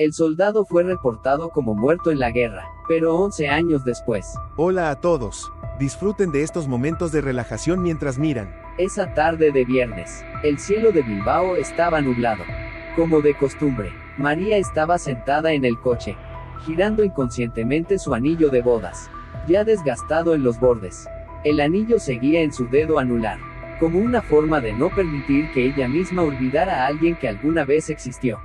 El soldado fue reportado como muerto en la guerra, pero 11 años después. Hola a todos. Disfruten de estos momentos de relajación mientras miran. Esa tarde de viernes, el cielo de Bilbao estaba nublado. Como de costumbre, María estaba sentada en el coche, girando inconscientemente su anillo de bodas, ya desgastado en los bordes. El anillo seguía en su dedo anular, como una forma de no permitir que ella misma olvidara a alguien que alguna vez existió.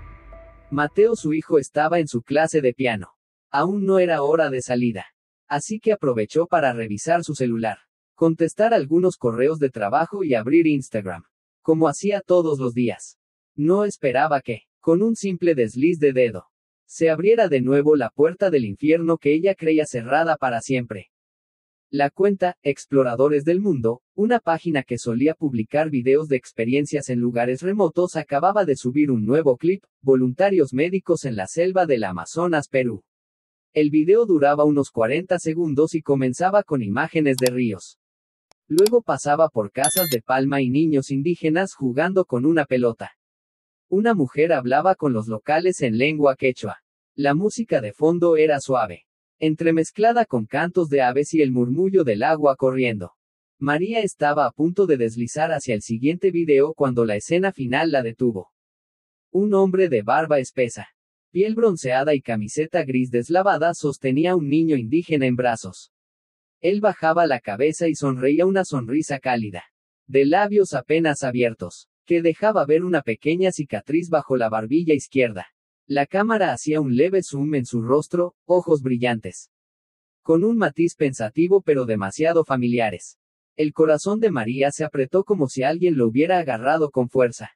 Mateo, su hijo, estaba en su clase de piano. Aún no era hora de salida, así que aprovechó para revisar su celular, contestar algunos correos de trabajo y abrir Instagram, como hacía todos los días. No esperaba que, con un simple desliz de dedo, se abriera de nuevo la puerta del infierno que ella creía cerrada para siempre. La cuenta, Exploradores del Mundo, una página que solía publicar videos de experiencias en lugares remotos, acababa de subir un nuevo clip, voluntarios médicos en la selva del Amazonas, Perú. El video duraba unos 40 segundos y comenzaba con imágenes de ríos. Luego pasaba por casas de palma y niños indígenas jugando con una pelota. Una mujer hablaba con los locales en lengua quechua. La música de fondo era suave, entremezclada con cantos de aves y el murmullo del agua corriendo. María estaba a punto de deslizar hacia el siguiente video cuando la escena final la detuvo. Un hombre de barba espesa, piel bronceada y camiseta gris deslavada sostenía a un niño indígena en brazos. Él bajaba la cabeza y sonreía una sonrisa cálida, de labios apenas abiertos, que dejaba ver una pequeña cicatriz bajo la barbilla izquierda. La cámara hacía un leve zoom en su rostro, ojos brillantes, con un matiz pensativo pero demasiado familiares. El corazón de María se apretó como si alguien lo hubiera agarrado con fuerza.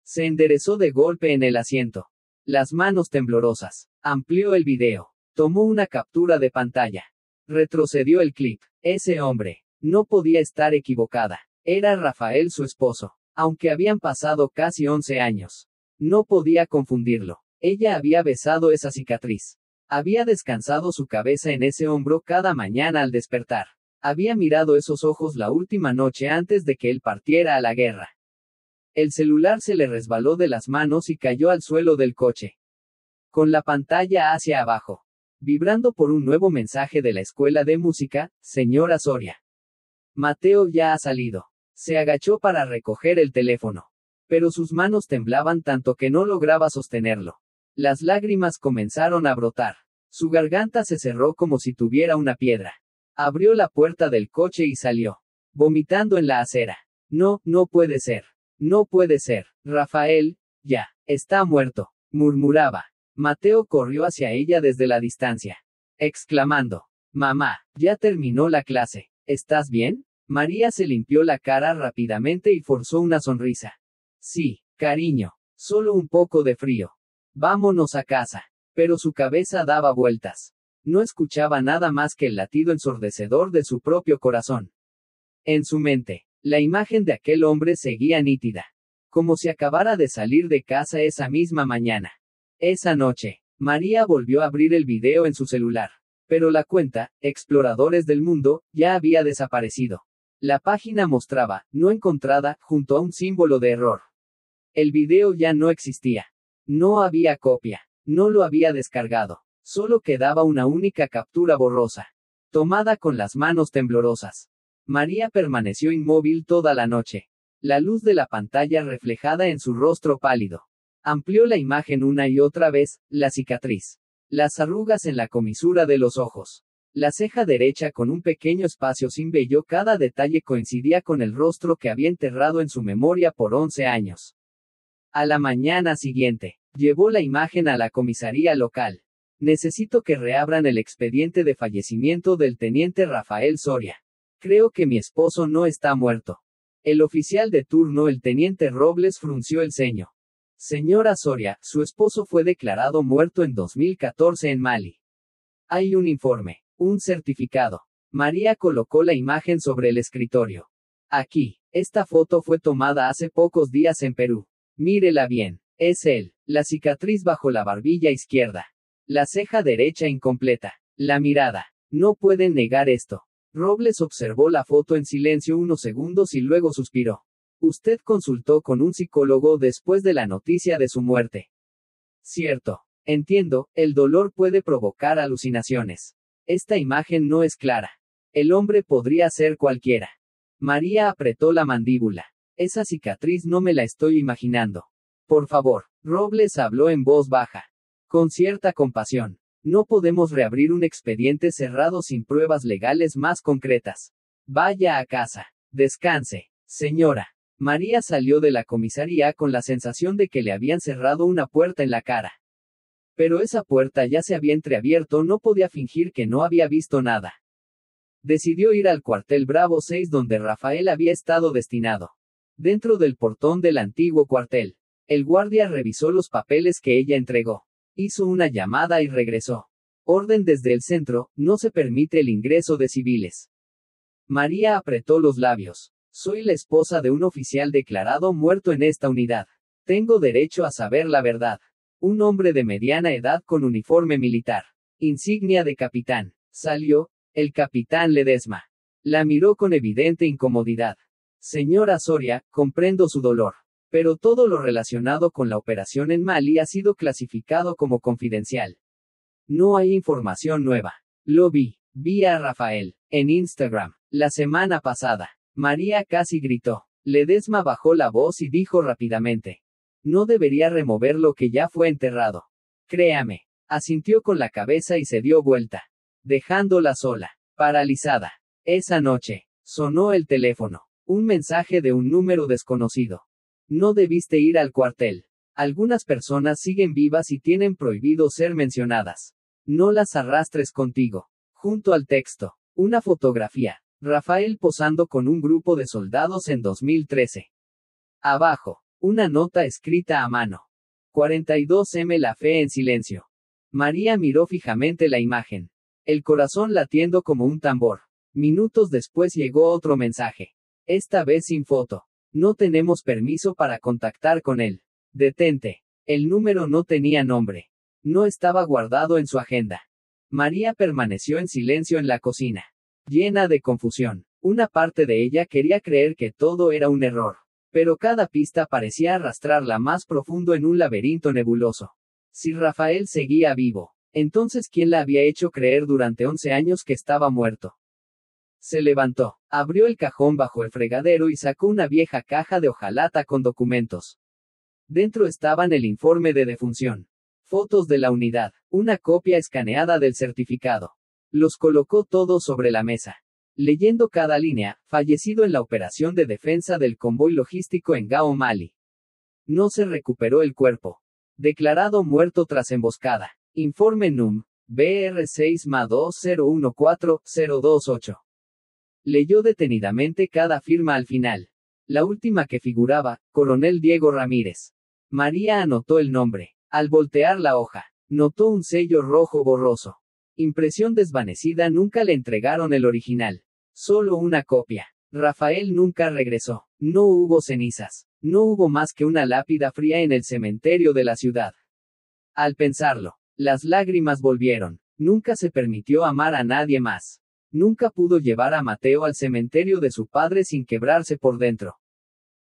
Se enderezó de golpe en el asiento, las manos temblorosas. Amplió el video, tomó una captura de pantalla, retrocedió el clip. Ese hombre, no podía estar equivocada. Era Rafael, su esposo. Aunque habían pasado casi 11 años. No podía confundirlo. Ella había besado esa cicatriz. Había descansado su cabeza en ese hombro cada mañana al despertar. Había mirado esos ojos la última noche antes de que él partiera a la guerra. El celular se le resbaló de las manos y cayó al suelo del coche, con la pantalla hacia abajo, vibrando por un nuevo mensaje de la escuela de música. Señora Soria, Mateo ya ha salido. Se agachó para recoger el teléfono, pero sus manos temblaban tanto que no lograba sostenerlo. Las lágrimas comenzaron a brotar. Su garganta se cerró como si tuviera una piedra. Abrió la puerta del coche y salió, vomitando en la acera. No, no puede ser. No puede ser. Rafael, ya, está muerto, murmuraba. Mateo corrió hacia ella desde la distancia, exclamando: Mamá, ya terminó la clase. ¿Estás bien? María se limpió la cara rápidamente y forzó una sonrisa. Sí, cariño, solo un poco de frío. Vámonos a casa. Pero su cabeza daba vueltas. No escuchaba nada más que el latido ensordecedor de su propio corazón. En su mente, la imagen de aquel hombre seguía nítida, como si acabara de salir de casa esa misma mañana. Esa noche, María volvió a abrir el video en su celular. Pero la cuenta, Exploradores del Mundo, ya había desaparecido. La página mostraba, no encontrada, junto a un símbolo de error. El video ya no existía. No había copia. No lo había descargado. Solo quedaba una única captura borrosa, tomada con las manos temblorosas. María permaneció inmóvil toda la noche. La luz de la pantalla reflejada en su rostro pálido. Amplió la imagen una y otra vez, la cicatriz. Las arrugas en la comisura de los ojos. La ceja derecha con un pequeño espacio sin vello, cada detalle coincidía con el rostro que había enterrado en su memoria por 11 años. A la mañana siguiente, llevó la imagen a la comisaría local. Necesito que reabran el expediente de fallecimiento del teniente Rafael Soria. Creo que mi esposo no está muerto. El oficial de turno, el teniente Robles, frunció el ceño. Señora Soria, su esposo fue declarado muerto en 2014 en Mali. Hay un informe. Un certificado. María colocó la imagen sobre el escritorio. Aquí. Esta foto fue tomada hace pocos días en Perú. Mírela bien. Es él. La cicatriz bajo la barbilla izquierda. La ceja derecha incompleta. La mirada. No pueden negar esto. Robles observó la foto en silencio unos segundos y luego suspiró. Usted consultó con un psicólogo después de la noticia de su muerte. Cierto. Entiendo, el dolor puede provocar alucinaciones. Esta imagen no es clara. El hombre podría ser cualquiera. María apretó la mandíbula. Esa cicatriz no me la estoy imaginando. Por favor, Robles habló en voz baja. Con cierta compasión. No podemos reabrir un expediente cerrado sin pruebas legales más concretas. Vaya a casa. Descanse, señora. María salió de la comisaría con la sensación de que le habían cerrado una puerta en la cara. Pero esa puerta ya se había entreabierto, no podía fingir que no había visto nada. Decidió ir al cuartel Bravo 6 donde Rafael había estado destinado. Dentro del portón del antiguo cuartel, el guardia revisó los papeles que ella entregó. Hizo una llamada y regresó. Orden desde el centro, no se permite el ingreso de civiles. María apretó los labios. Soy la esposa de un oficial declarado muerto en esta unidad. Tengo derecho a saber la verdad. Un hombre de mediana edad con uniforme militar. Insignia de capitán. Salió, el capitán Ledesma. La miró con evidente incomodidad. Señora Soria, comprendo su dolor. Pero todo lo relacionado con la operación en Mali ha sido clasificado como confidencial. No hay información nueva. Lo vi a Rafael, en Instagram, la semana pasada. María casi gritó. Ledesma bajó la voz y dijo rápidamente. No debería remover lo que ya fue enterrado. Créame. Asintió con la cabeza y se dio vuelta, dejándola sola, paralizada. Esa noche, sonó el teléfono. Un mensaje de un número desconocido. No debiste ir al cuartel. Algunas personas siguen vivas y tienen prohibido ser mencionadas. No las arrastres contigo. Junto al texto, una fotografía. Rafael posando con un grupo de soldados en 2013. Abajo, una nota escrita a mano. 42M La fe en silencio. María miró fijamente la imagen. El corazón latiendo como un tambor. Minutos después llegó otro mensaje. Esta vez sin foto. No tenemos permiso para contactar con él. Detente. El número no tenía nombre. No estaba guardado en su agenda. María permaneció en silencio en la cocina. Llena de confusión. Una parte de ella quería creer que todo era un error. Pero cada pista parecía arrastrarla más profundo en un laberinto nebuloso. Si Rafael seguía vivo, entonces ¿quién la había hecho creer durante 11 años que estaba muerto? Se levantó, abrió el cajón bajo el fregadero y sacó una vieja caja de hojalata con documentos. Dentro estaban el informe de defunción, fotos de la unidad, una copia escaneada del certificado. Los colocó todos sobre la mesa. Leyendo cada línea, fallecido en la operación de defensa del convoy logístico en Gao, Mali. No se recuperó el cuerpo. Declarado muerto tras emboscada. Informe NUM, BR6MA2014028. Leyó detenidamente cada firma al final. La última que figuraba, Coronel Diego Ramírez. María anotó el nombre. Al voltear la hoja, notó un sello rojo borroso. Impresión desvanecida, nunca le entregaron el original. Solo una copia. Rafael nunca regresó. No hubo cenizas. No hubo más que una lápida fría en el cementerio de la ciudad. Al pensarlo, las lágrimas volvieron. Nunca se permitió amar a nadie más. Nunca pudo llevar a Mateo al cementerio de su padre sin quebrarse por dentro.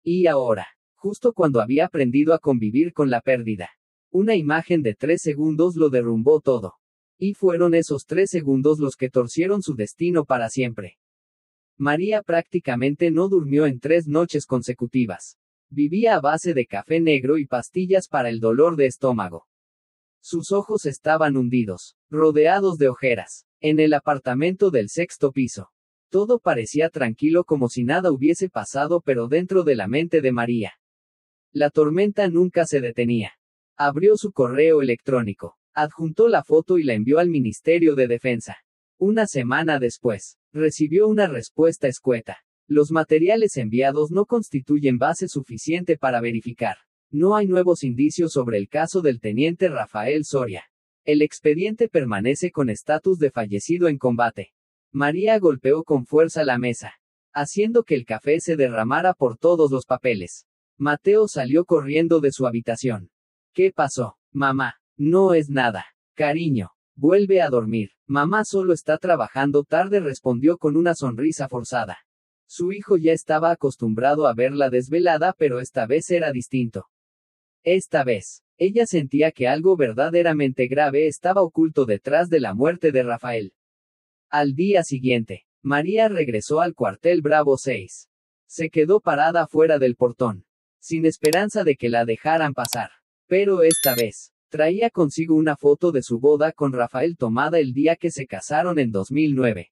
Y ahora, justo cuando había aprendido a convivir con la pérdida, una imagen de 3 segundos lo derrumbó todo. Y fueron esos 3 segundos los que torcieron su destino para siempre. María prácticamente no durmió en 3 noches consecutivas. Vivía a base de café negro y pastillas para el dolor de estómago. Sus ojos estaban hundidos, rodeados de ojeras, en el apartamento del 6º piso. Todo parecía tranquilo como si nada hubiese pasado, pero dentro de la mente de María, la tormenta nunca se detenía. Abrió su correo electrónico, adjuntó la foto y la envió al Ministerio de Defensa. Una semana después, recibió una respuesta escueta. Los materiales enviados no constituyen base suficiente para verificar. No hay nuevos indicios sobre el caso del teniente Rafael Soria. El expediente permanece con estatus de fallecido en combate. María golpeó con fuerza la mesa, haciendo que el café se derramara por todos los papeles. Mateo salió corriendo de su habitación. ¿Qué pasó, mamá? No es nada. Cariño, vuelve a dormir. Mamá solo está trabajando tarde, respondió con una sonrisa forzada. Su hijo ya estaba acostumbrado a verla desvelada, pero esta vez era distinto. Esta vez, ella sentía que algo verdaderamente grave estaba oculto detrás de la muerte de Rafael. Al día siguiente, María regresó al cuartel Bravo 6. Se quedó parada fuera del portón, sin esperanza de que la dejaran pasar. Pero esta vez, traía consigo una foto de su boda con Rafael tomada el día que se casaron en 2009.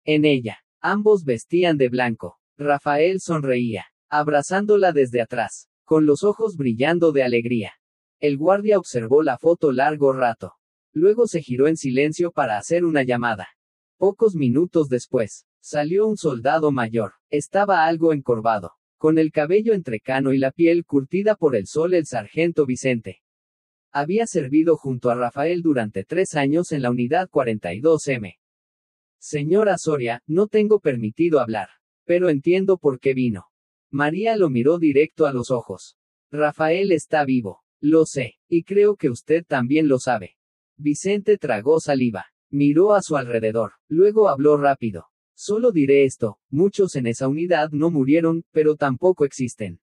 En ella, ambos vestían de blanco. Rafael sonreía, abrazándola desde atrás, con los ojos brillando de alegría. El guardia observó la foto largo rato. Luego se giró en silencio para hacer una llamada. Pocos minutos después, salió un soldado mayor. Estaba algo encorvado, con el cabello entrecano y la piel curtida por el sol. El sargento Vicente había servido junto a Rafael durante 3 años en la unidad 42M. Señora Soria, no tengo permitido hablar, pero entiendo por qué vino. María lo miró directo a los ojos. Rafael está vivo. Lo sé, y creo que usted también lo sabe. Vicente tragó saliva. Miró a su alrededor. Luego habló rápido. Solo diré esto, muchos en esa unidad no murieron, pero tampoco existen.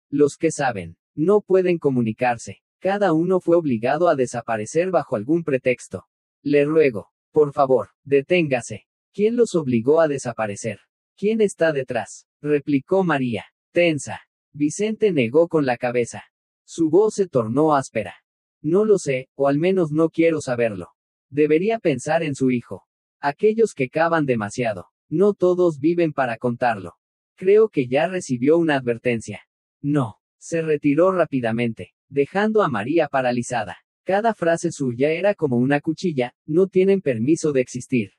Los que saben, no pueden comunicarse. Cada uno fue obligado a desaparecer bajo algún pretexto. Le ruego, por favor, deténgase. ¿Quién los obligó a desaparecer? ¿Quién está detrás? Replicó María, tensa. Vicente negó con la cabeza. Su voz se tornó áspera. No lo sé, o al menos no quiero saberlo. Debería pensar en su hijo. Aquellos que cavan demasiado. No todos viven para contarlo. Creo que ya recibió una advertencia. No. Se retiró rápidamente, dejando a María paralizada. Cada frase suya era como una cuchilla. No tienen permiso de existir.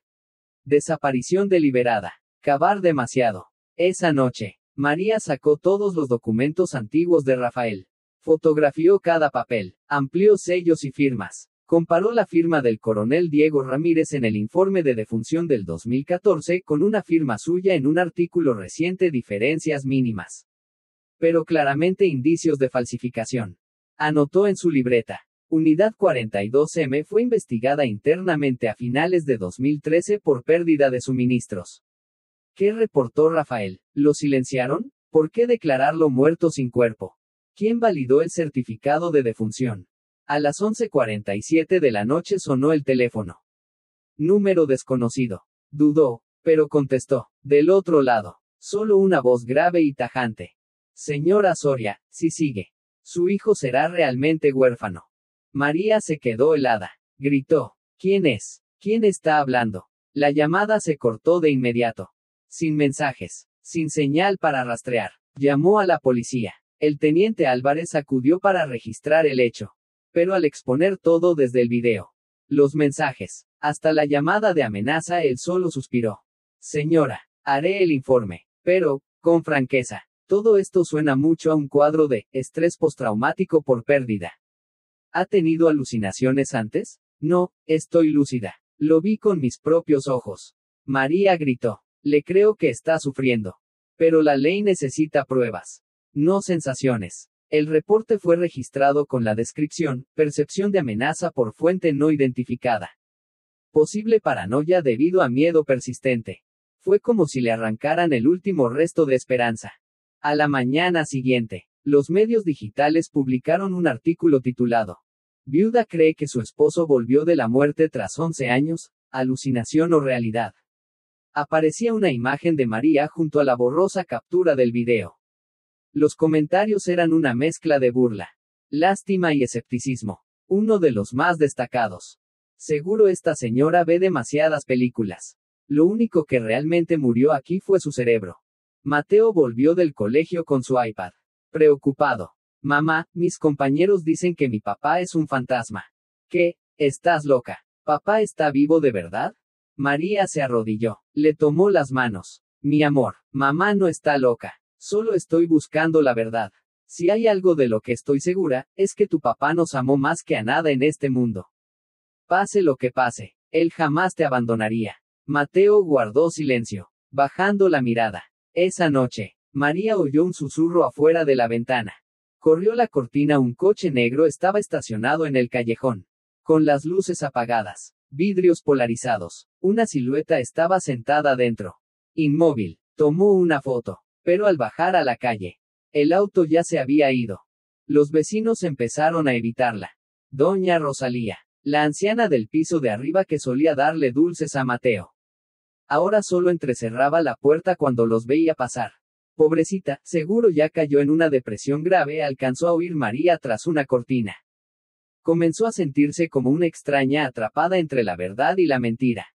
Desaparición deliberada. Cavar demasiado. Esa noche, María sacó todos los documentos antiguos de Rafael. Fotografió cada papel. Amplió sellos y firmas. Comparó la firma del coronel Diego Ramírez en el informe de defunción del 2014 con una firma suya en un artículo reciente. Diferencias mínimas, pero claramente indicios de falsificación. Anotó en su libreta. Unidad 42M fue investigada internamente a finales de 2013 por pérdida de suministros. ¿Qué reportó Rafael? ¿Lo silenciaron? ¿Por qué declararlo muerto sin cuerpo? ¿Quién validó el certificado de defunción? A las 11:47 de la noche sonó el teléfono. Número desconocido. Dudó, pero contestó. Del otro lado, solo una voz grave y tajante. Señora Soria, si sigue, su hijo será realmente huérfano. María se quedó helada. Gritó. ¿Quién es? ¿Quién está hablando? La llamada se cortó de inmediato. Sin mensajes, sin señal para rastrear. Llamó a la policía. El teniente Álvarez acudió para registrar el hecho. Pero al exponer todo desde el video, los mensajes, hasta la llamada de amenaza, él solo suspiró. Señora, haré el informe, pero, con franqueza, todo esto suena mucho a un cuadro de estrés postraumático por pérdida. ¿Ha tenido alucinaciones antes? No, estoy lúcida. Lo vi con mis propios ojos. María gritó. Le creo que está sufriendo. Pero la ley necesita pruebas, no sensaciones. El reporte fue registrado con la descripción, percepción de amenaza por fuente no identificada. Posible paranoia debido a miedo persistente. Fue como si le arrancaran el último resto de esperanza. A la mañana siguiente, los medios digitales publicaron un artículo titulado: Viuda cree que su esposo volvió de la muerte tras 11 años, alucinación o realidad. Aparecía una imagen de María junto a la borrosa captura del video. Los comentarios eran una mezcla de burla, lástima y escepticismo. Uno de los más destacados. Seguro esta señora ve demasiadas películas. Lo único que realmente murió aquí fue su cerebro. Mateo volvió del colegio con su iPad. Preocupado. Mamá, mis compañeros dicen que mi papá es un fantasma. ¿Qué? ¿Estás loca? ¿Papá está vivo de verdad? María se arrodilló. Le tomó las manos. Mi amor, mamá no está loca. Solo estoy buscando la verdad. Si hay algo de lo que estoy segura, es que tu papá nos amó más que a nada en este mundo. Pase lo que pase, él jamás te abandonaría. Mateo guardó silencio, bajando la mirada. Esa noche, María oyó un susurro afuera de la ventana. Corrió la cortina. Un coche negro estaba estacionado en el callejón, con las luces apagadas, vidrios polarizados. Una silueta estaba sentada dentro. Inmóvil. Tomó una foto. Pero al bajar a la calle, el auto ya se había ido. Los vecinos empezaron a evitarla. Doña Rosalía, la anciana del piso de arriba que solía darle dulces a Mateo. Ahora solo entrecerraba la puerta cuando los veía pasar. Pobrecita, seguro ya cayó en una depresión grave, alcanzó a oír María tras una cortina. Comenzó a sentirse como una extraña atrapada entre la verdad y la mentira.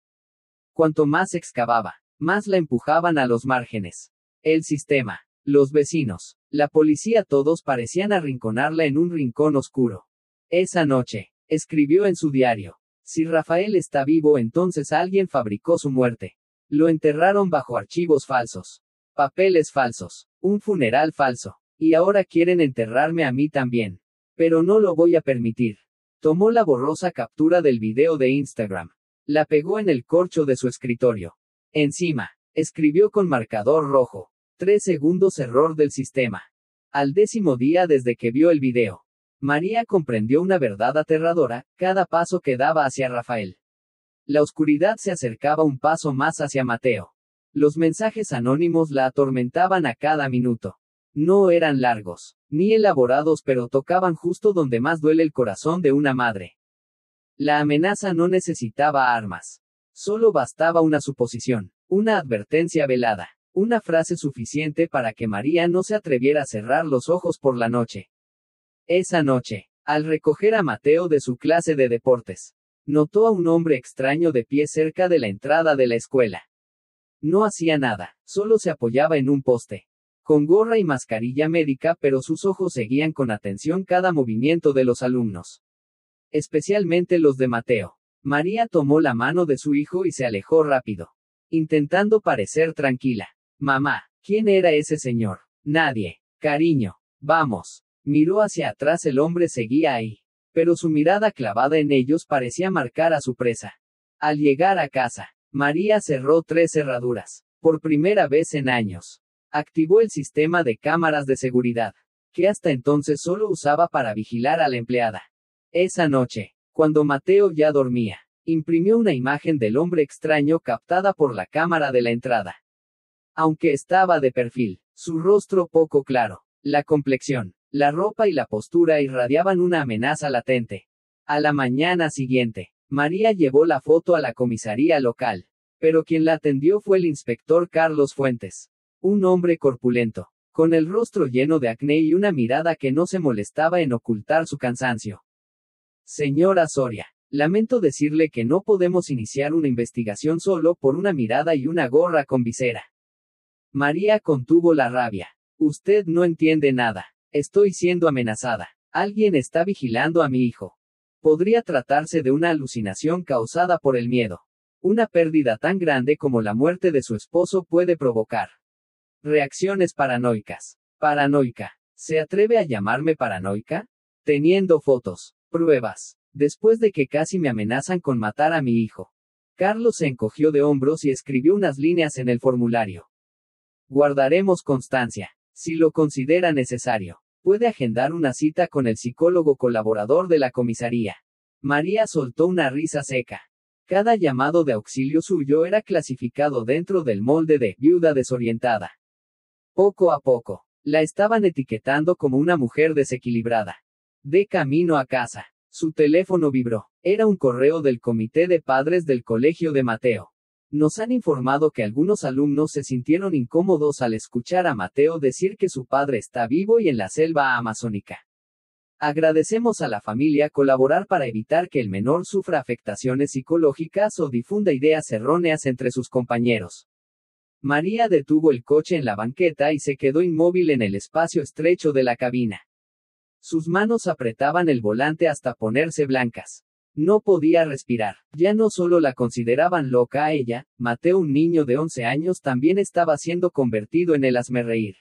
Cuanto más excavaba, más la empujaban a los márgenes. El sistema, los vecinos, la policía, todos parecían arrinconarla en un rincón oscuro. Esa noche, escribió en su diario: si Rafael está vivo, entonces alguien fabricó su muerte. Lo enterraron bajo archivos falsos, papeles falsos, un funeral falso. Y ahora quieren enterrarme a mí también. Pero no lo voy a permitir. Tomó la borrosa captura del video de Instagram. La pegó en el corcho de su escritorio. Encima, escribió con marcador rojo: 3 segundos error del sistema. Al 10º día desde que vio el video, María comprendió una verdad aterradora: cada paso que daba hacia Rafael, la oscuridad se acercaba un paso más hacia Mateo. Los mensajes anónimos la atormentaban a cada minuto. No eran largos, ni elaborados, pero tocaban justo donde más duele el corazón de una madre. La amenaza no necesitaba armas. Solo bastaba una suposición, una advertencia velada, una frase suficiente para que María no se atreviera a cerrar los ojos por la noche. Esa noche, al recoger a Mateo de su clase de deportes, notó a un hombre extraño de pie cerca de la entrada de la escuela. No hacía nada, solo se apoyaba en un poste, con gorra y mascarilla médica, pero sus ojos seguían con atención cada movimiento de los alumnos, especialmente los de Mateo. María tomó la mano de su hijo y se alejó rápido, intentando parecer tranquila. Mamá, ¿quién era ese señor? Nadie. Cariño, vamos. Miró hacia atrás, el hombre seguía ahí, pero su mirada clavada en ellos parecía marcar a su presa. Al llegar a casa, María cerró 3 cerraduras, por primera vez en años. Activó el sistema de cámaras de seguridad, que hasta entonces solo usaba para vigilar a la empleada. Esa noche, cuando Mateo ya dormía, imprimió una imagen del hombre extraño captada por la cámara de la entrada. Aunque estaba de perfil, su rostro poco claro, la complexión, la ropa y la postura irradiaban una amenaza latente. A la mañana siguiente, María llevó la foto a la comisaría local, pero quien la atendió fue el inspector Carlos Fuentes, un hombre corpulento, con el rostro lleno de acné y una mirada que no se molestaba en ocultar su cansancio. Señora Soria, lamento decirle que no podemos iniciar una investigación solo por una mirada y una gorra con visera. María contuvo la rabia. Usted no entiende nada. Estoy siendo amenazada. Alguien está vigilando a mi hijo. Podría tratarse de una alucinación causada por el miedo. Una pérdida tan grande como la muerte de su esposo puede provocar reacciones paranoicas. Paranoica. ¿Se atreve a llamarme paranoica? Teniendo fotos, pruebas, después de que casi me amenazan con matar a mi hijo. Carlos se encogió de hombros y escribió unas líneas en el formulario. Guardaremos constancia. Si lo considera necesario, puede agendar una cita con el psicólogo colaborador de la comisaría. María soltó una risa seca. Cada llamado de auxilio suyo era clasificado dentro del molde de viuda desorientada. Poco a poco, la estaban etiquetando como una mujer desequilibrada. De camino a casa, su teléfono vibró. Era un correo del comité de padres del colegio de Mateo. Nos han informado que algunos alumnos se sintieron incómodos al escuchar a Mateo decir que su padre está vivo y en la selva amazónica. Agradecemos a la familia colaborar para evitar que el menor sufra afectaciones psicológicas o difunda ideas erróneas entre sus compañeros. María detuvo el coche en la banqueta y se quedó inmóvil en el espacio estrecho de la cabina. Sus manos apretaban el volante hasta ponerse blancas. No podía respirar. Ya no solo la consideraban loca a ella, Mateo, un niño de 11 años, también estaba siendo convertido en el hazmerreír.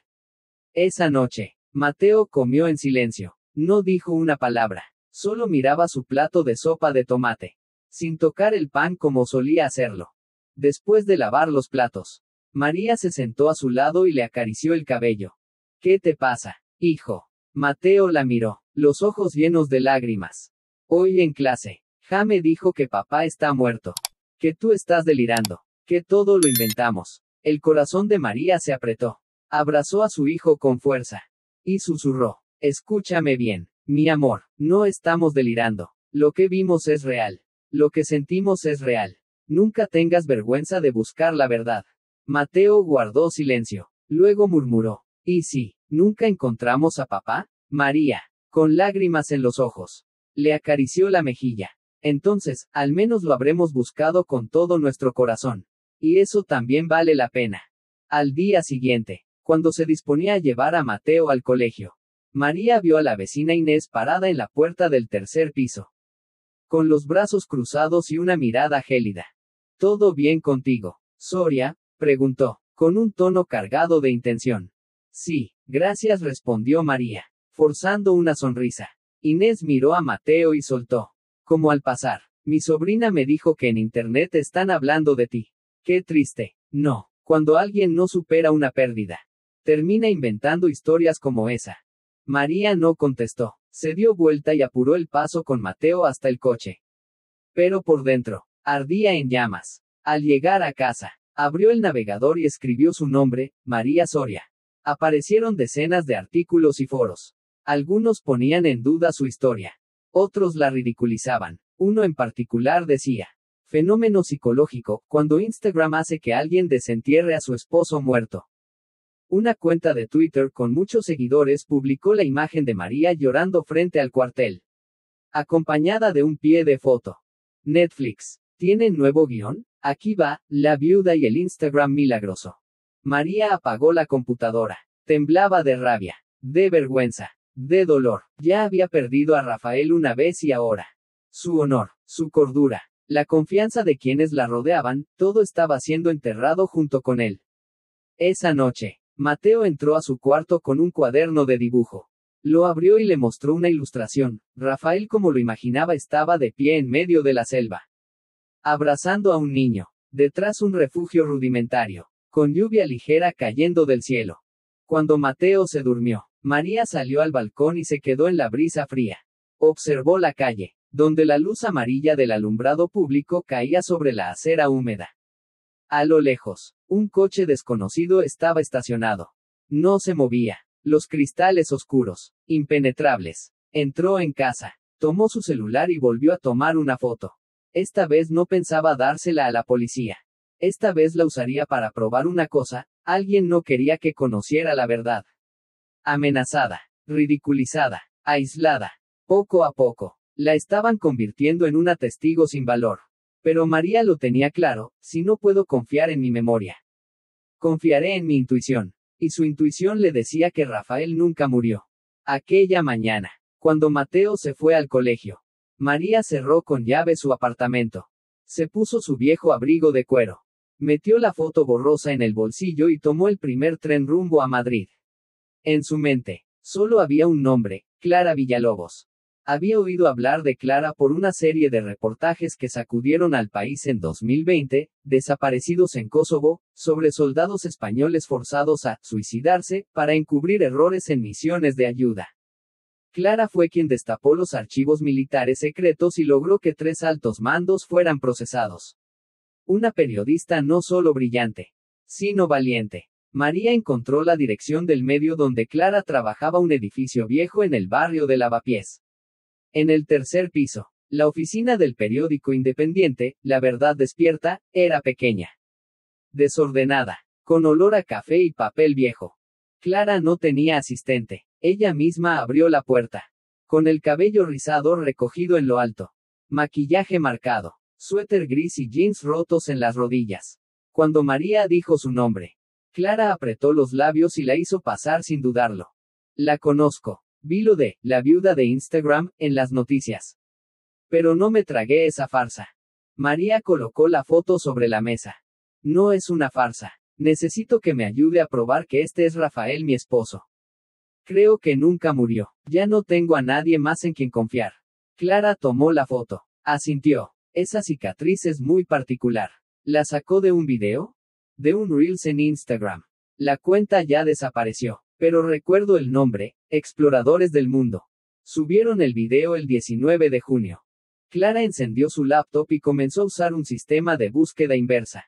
Esa noche, Mateo comió en silencio. No dijo una palabra. Solo miraba su plato de sopa de tomate, sin tocar el pan como solía hacerlo. Después de lavar los platos, María se sentó a su lado y le acarició el cabello. ¿Qué te pasa, hijo? Mateo la miró, los ojos llenos de lágrimas. Hoy en clase, Jame dijo que papá está muerto. Que tú estás delirando. Que todo lo inventamos. El corazón de María se apretó. Abrazó a su hijo con fuerza. Y susurró. Escúchame bien, mi amor, no estamos delirando. Lo que vimos es real. Lo que sentimos es real. Nunca tengas vergüenza de buscar la verdad. Mateo guardó silencio. Luego murmuró. ¿Y si nunca encontramos a papá? María, con lágrimas en los ojos, le acarició la mejilla. Entonces, al menos lo habremos buscado con todo nuestro corazón. Y eso también vale la pena. Al día siguiente, cuando se disponía a llevar a Mateo al colegio, María vio a la vecina Inés parada en la puerta del tercer piso, con los brazos cruzados y una mirada gélida. ¿Todo bien contigo, Soria?, preguntó, con un tono cargado de intención. Sí, gracias, respondió María, forzando una sonrisa. Inés miró a Mateo y soltó, como al pasar. Mi sobrina me dijo que en internet están hablando de ti. Qué triste. No, cuando alguien no supera una pérdida, termina inventando historias como esa. María no contestó. Se dio vuelta y apuró el paso con Mateo hasta el coche. Pero por dentro, ardía en llamas. Al llegar a casa, abrió el navegador y escribió su nombre, María Soria. Aparecieron decenas de artículos y foros. Algunos ponían en duda su historia. Otros la ridiculizaban. Uno en particular decía: fenómeno psicológico, cuando Instagram hace que alguien desentierre a su esposo muerto. Una cuenta de Twitter con muchos seguidores publicó la imagen de María llorando frente al cuartel, acompañada de un pie de foto. Netflix. ¿Tiene nuevo guión? Aquí va, la viuda y el Instagram milagroso. María apagó la computadora. Temblaba de rabia, de vergüenza, de dolor. Ya había perdido a Rafael una vez y ahora su honor, su cordura, la confianza de quienes la rodeaban, todo estaba siendo enterrado junto con él. Esa noche, Mateo entró a su cuarto con un cuaderno de dibujo. Lo abrió y le mostró una ilustración. Rafael, como lo imaginaba, estaba de pie en medio de la selva, abrazando a un niño. Detrás un refugio rudimentario, con lluvia ligera cayendo del cielo. Cuando Mateo se durmió, María salió al balcón y se quedó en la brisa fría. Observó la calle, donde la luz amarilla del alumbrado público caía sobre la acera húmeda. A lo lejos, un coche desconocido estaba estacionado. No se movía. Los cristales oscuros, impenetrables. Entró en casa, tomó su celular y volvió a tomar una foto. Esta vez no pensaba dársela a la policía. Esta vez la usaría para probar una cosa: alguien no quería que conociera la verdad. Amenazada, ridiculizada, aislada. Poco a poco, la estaban convirtiendo en una testigo sin valor. Pero María lo tenía claro: si no puedo confiar en mi memoria, confiaré en mi intuición. Y su intuición le decía que Rafael nunca murió. Aquella mañana, cuando Mateo se fue al colegio, María cerró con llave su apartamento. Se puso su viejo abrigo de cuero. Metió la foto borrosa en el bolsillo y tomó el primer tren rumbo a Madrid. En su mente, solo había un nombre: Clara Villalobos. Había oído hablar de Clara por una serie de reportajes que sacudieron al país en 2020, Desaparecidos en Kosovo, sobre soldados españoles forzados a suicidarse para encubrir errores en misiones de ayuda. Clara fue quien destapó los archivos militares secretos y logró que 3 altos mandos fueran procesados. Una periodista no solo brillante, sino valiente. María encontró la dirección del medio donde Clara trabajaba, un edificio viejo en el barrio de Lavapiés. En el tercer piso, la oficina del periódico independiente, La Verdad Despierta, era pequeña, desordenada, con olor a café y papel viejo. Clara no tenía asistente. Ella misma abrió la puerta. Con el cabello rizado recogido en lo alto, maquillaje marcado, suéter gris y jeans rotos en las rodillas. Cuando María dijo su nombre, Clara apretó los labios y la hizo pasar sin dudarlo. La conozco. Vi lo de la viuda de Instagram en las noticias. Pero no me tragué esa farsa. María colocó la foto sobre la mesa. No es una farsa. Necesito que me ayude a probar que este es Rafael, mi esposo. Creo que nunca murió. Ya no tengo a nadie más en quien confiar. Clara tomó la foto. Asintió. Esa cicatriz es muy particular. ¿La sacó de un video? De un Reels en Instagram. La cuenta ya desapareció. Pero recuerdo el nombre: Exploradores del Mundo. Subieron el video el 19 de junio. Clara encendió su laptop y comenzó a usar un sistema de búsqueda inversa.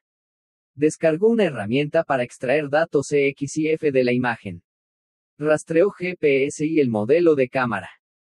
Descargó una herramienta para extraer datos EXIF de la imagen. Rastreó GPS y el modelo de cámara.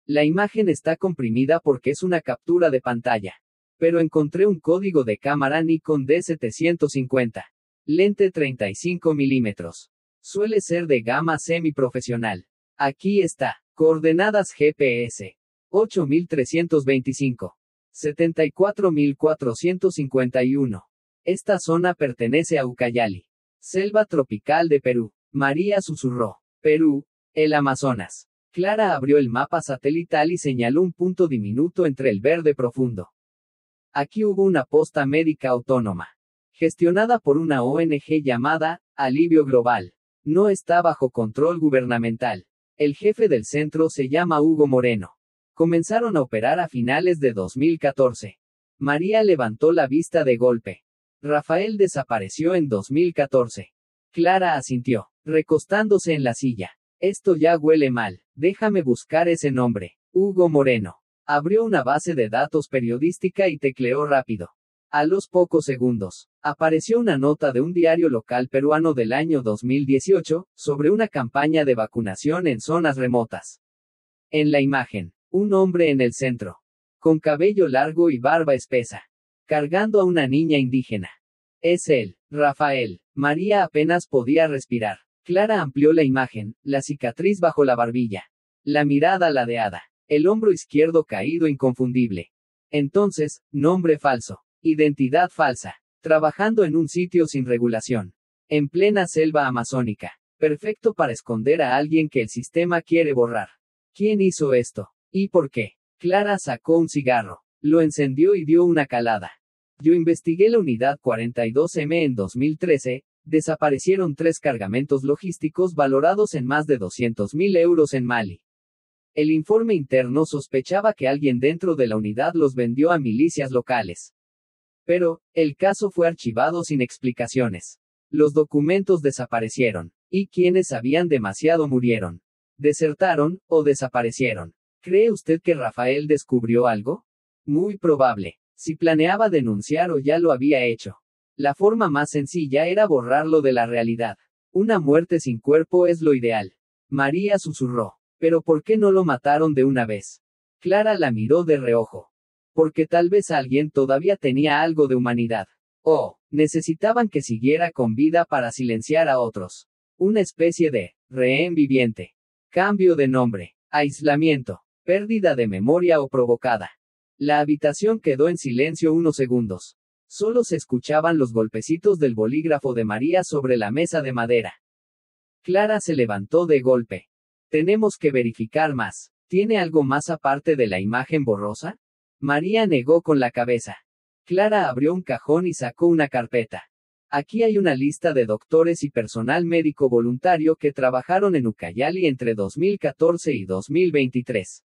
La imagen está comprimida porque es una captura de pantalla. Pero encontré un código de cámara Nikon D750. Lente 35 milímetros. Suele ser de gama semiprofesional. Aquí está. Coordenadas GPS. 8325. 74451. Esta zona pertenece a Ucayali. Selva tropical de Perú. María susurró. Perú, el Amazonas. Clara abrió el mapa satelital y señaló un punto diminuto entre el verde profundo. Aquí hubo una posta médica autónoma. Gestionada por una ONG llamada Alivio Global. No está bajo control gubernamental. El jefe del centro se llama Hugo Moreno. Comenzaron a operar a finales de 2014. María levantó la vista de golpe. Rafael desapareció en 2014. Clara asintió, recostándose en la silla. Esto ya huele mal. Déjame buscar ese nombre. Hugo Moreno. Abrió una base de datos periodística y tecleó rápido. A los pocos segundos, apareció una nota de un diario local peruano del año 2018, sobre una campaña de vacunación en zonas remotas. En la imagen, un hombre en el centro, con cabello largo y barba espesa, cargando a una niña indígena. Es él, Rafael. María apenas podía respirar. Clara amplió la imagen, la cicatriz bajo la barbilla. La mirada ladeada. El hombro izquierdo caído inconfundible. Entonces, nombre falso. Identidad falsa. Trabajando en un sitio sin regulación. En plena selva amazónica. Perfecto para esconder a alguien que el sistema quiere borrar. ¿Quién hizo esto? ¿Y por qué? Clara sacó un cigarro. Lo encendió y dio una calada. Yo investigué la unidad 42M en 2013. Desaparecieron 3 cargamentos logísticos valorados en más de 200.000 euros en Mali. El informe interno sospechaba que alguien dentro de la unidad los vendió a milicias locales. Pero, el caso fue archivado sin explicaciones. Los documentos desaparecieron. Y quienes sabían demasiado murieron. Desertaron, o desaparecieron. ¿Cree usted que Rafael descubrió algo? Muy probable. Si planeaba denunciar o ya lo había hecho. La forma más sencilla era borrarlo de la realidad. Una muerte sin cuerpo es lo ideal. María susurró. ¿Pero por qué no lo mataron de una vez? Clara la miró de reojo. Porque tal vez alguien todavía tenía algo de humanidad. O, necesitaban que siguiera con vida para silenciar a otros. Una especie de rehén viviente. Cambio de nombre. Aislamiento. Pérdida de memoria o provocada. La habitación quedó en silencio unos segundos. Solo se escuchaban los golpecitos del bolígrafo de María sobre la mesa de madera. Clara se levantó de golpe. Tenemos que verificar más. ¿Tiene algo más aparte de la imagen borrosa? María negó con la cabeza. Clara abrió un cajón y sacó una carpeta. Aquí hay una lista de doctores y personal médico voluntario que trabajaron en Ucayali entre 2014 y 2023.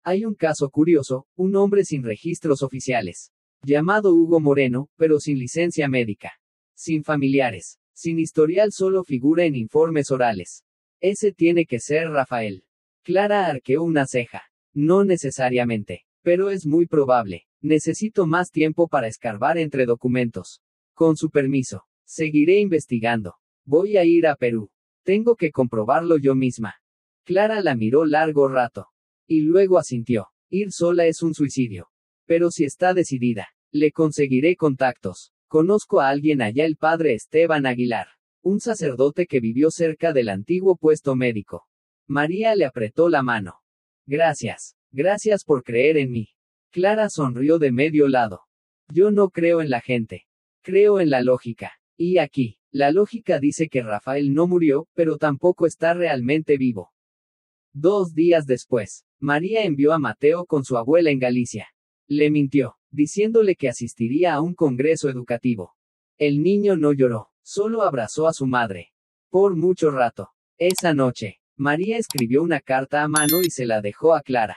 Hay un caso curioso, un hombre sin registros oficiales. Llamado Hugo Moreno, pero sin licencia médica. Sin familiares. Sin historial, solo figura en informes orales. Ese tiene que ser Rafael. Clara arqueó una ceja. No necesariamente. Pero es muy probable. Necesito más tiempo para escarbar entre documentos. Con su permiso. Seguiré investigando. Voy a ir a Perú. Tengo que comprobarlo yo misma. Clara la miró largo rato. Y luego asintió. Ir sola es un suicidio. Pero si está decidida, le conseguiré contactos. Conozco a alguien allá, el padre Esteban Aguilar. Un sacerdote que vivió cerca del antiguo puesto médico. María le apretó la mano. Gracias. Gracias por creer en mí. Clara sonrió de medio lado. Yo no creo en la gente. Creo en la lógica. Y aquí, la lógica dice que Rafael no murió, pero tampoco está realmente vivo. 2 días después, María envió a Mateo con su abuela en Galicia. Le mintió, diciéndole que asistiría a un congreso educativo. El niño no lloró, solo abrazó a su madre. Por mucho rato. Esa noche, María escribió una carta a mano y se la dejó a Clara.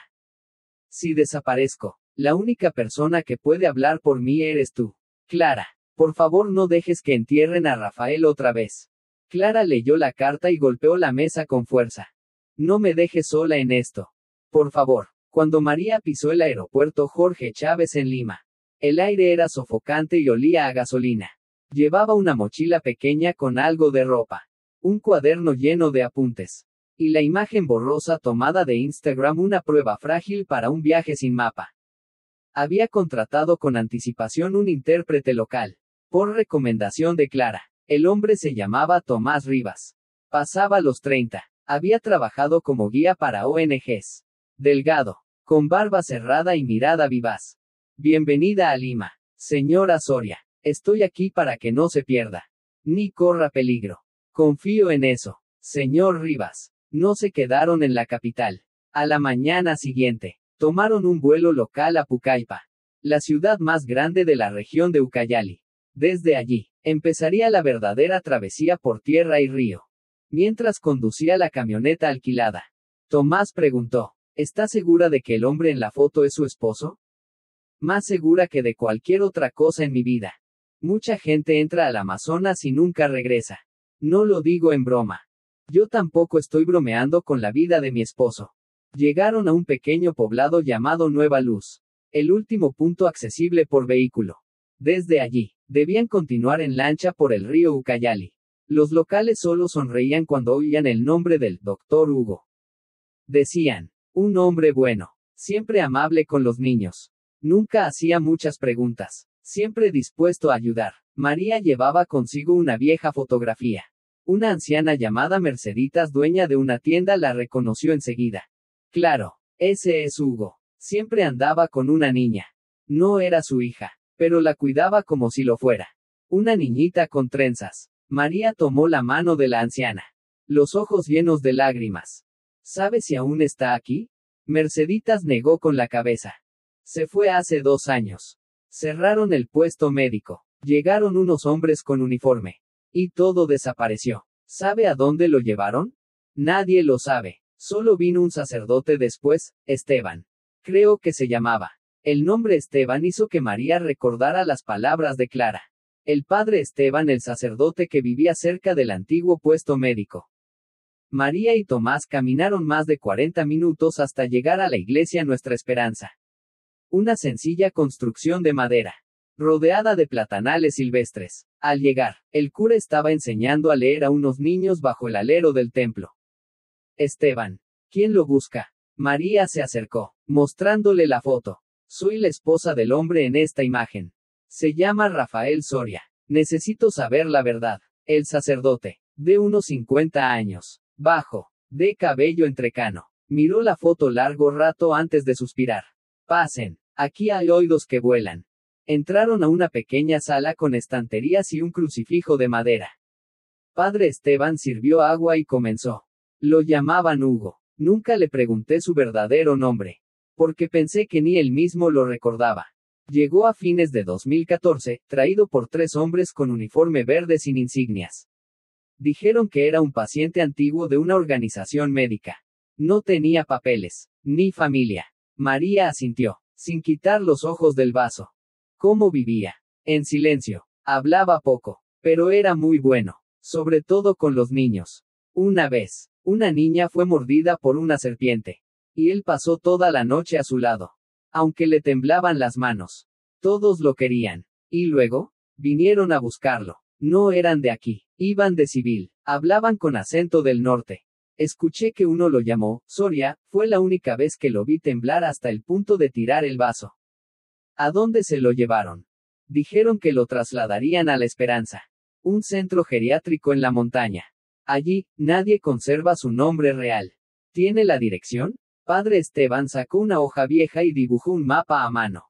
Si desaparezco, la única persona que puede hablar por mí eres tú. Clara, por favor no dejes que entierren a Rafael otra vez. Clara leyó la carta y golpeó la mesa con fuerza. No me dejes sola en esto. Por favor. Cuando María pisó el aeropuerto Jorge Chávez en Lima, el aire era sofocante y olía a gasolina. Llevaba una mochila pequeña con algo de ropa. Un cuaderno lleno de apuntes. Y la imagen borrosa tomada de Instagram, una prueba frágil para un viaje sin mapa. Había contratado con anticipación un intérprete local. Por recomendación de Clara. El hombre se llamaba Tomás Rivas. Pasaba los 30. Había trabajado como guía para ONGs. Delgado. Con barba cerrada y mirada vivaz. Bienvenida a Lima, señora Soria. Estoy aquí para que no se pierda. Ni corra peligro. Confío en eso. Señor Rivas. No se quedaron en la capital. A la mañana siguiente, tomaron un vuelo local a Pucallpa, la ciudad más grande de la región de Ucayali. Desde allí, empezaría la verdadera travesía por tierra y río. Mientras conducía la camioneta alquilada, Tomás preguntó, ¿está segura de que el hombre en la foto es su esposo? Más segura que de cualquier otra cosa en mi vida. Mucha gente entra al Amazonas y nunca regresa. No lo digo en broma. Yo tampoco estoy bromeando con la vida de mi esposo. Llegaron a un pequeño poblado llamado Nueva Luz, el último punto accesible por vehículo. Desde allí, debían continuar en lancha por el río Ucayali. Los locales solo sonreían cuando oían el nombre del Dr. Hugo. Decían, un hombre bueno, siempre amable con los niños. Nunca hacía muchas preguntas, siempre dispuesto a ayudar. María llevaba consigo una vieja fotografía. Una anciana llamada Merceditas, dueña de una tienda, la reconoció enseguida. Claro, ese es Hugo. Siempre andaba con una niña. No era su hija, pero la cuidaba como si lo fuera. Una niñita con trenzas. María tomó la mano de la anciana. Los ojos llenos de lágrimas. ¿Sabe si aún está aquí? Merceditas negó con la cabeza. Se fue hace 2 años. Cerraron el puesto médico. Llegaron unos hombres con uniforme. Y todo desapareció. ¿Sabe a dónde lo llevaron? Nadie lo sabe. Solo vino un sacerdote después, Esteban. Creo que se llamaba. El nombre Esteban hizo que María recordara las palabras de Clara. El padre Esteban, el sacerdote que vivía cerca del antiguo puesto médico. María y Tomás caminaron más de 40 minutos hasta llegar a la iglesia Nuestra Esperanza. Una sencilla construcción de madera, rodeada de platanales silvestres. Al llegar, el cura estaba enseñando a leer a unos niños bajo el alero del templo. Esteban. ¿Quién lo busca? María se acercó, mostrándole la foto. Soy la esposa del hombre en esta imagen. Se llama Rafael Soria. Necesito saber la verdad. El sacerdote, de unos 50 años, bajo, de cabello entrecano, miró la foto largo rato antes de suspirar. Pasen. Aquí hay oídos que vuelan. Entraron a una pequeña sala con estanterías y un crucifijo de madera. Padre Esteban sirvió agua y comenzó. Lo llamaban Hugo. Nunca le pregunté su verdadero nombre, porque pensé que ni él mismo lo recordaba. Llegó a fines de 2014, traído por 3 hombres con uniforme verde sin insignias. Dijeron que era un paciente antiguo de una organización médica. No tenía papeles, ni familia. María asintió, sin quitar los ojos del vaso. ¿Cómo vivía? En silencio. Hablaba poco, pero era muy bueno, sobre todo con los niños. Una vez, una niña fue mordida por una serpiente, y él pasó toda la noche a su lado. Aunque le temblaban las manos. Todos lo querían. Y luego, vinieron a buscarlo. No eran de aquí, iban de civil, hablaban con acento del norte. Escuché que uno lo llamó Soria, fue la única vez que lo vi temblar hasta el punto de tirar el vaso. ¿A dónde se lo llevaron? Dijeron que lo trasladarían a La Esperanza, un centro geriátrico en la montaña. Allí, nadie conserva su nombre real. ¿Tiene la dirección? Padre Esteban sacó una hoja vieja y dibujó un mapa a mano.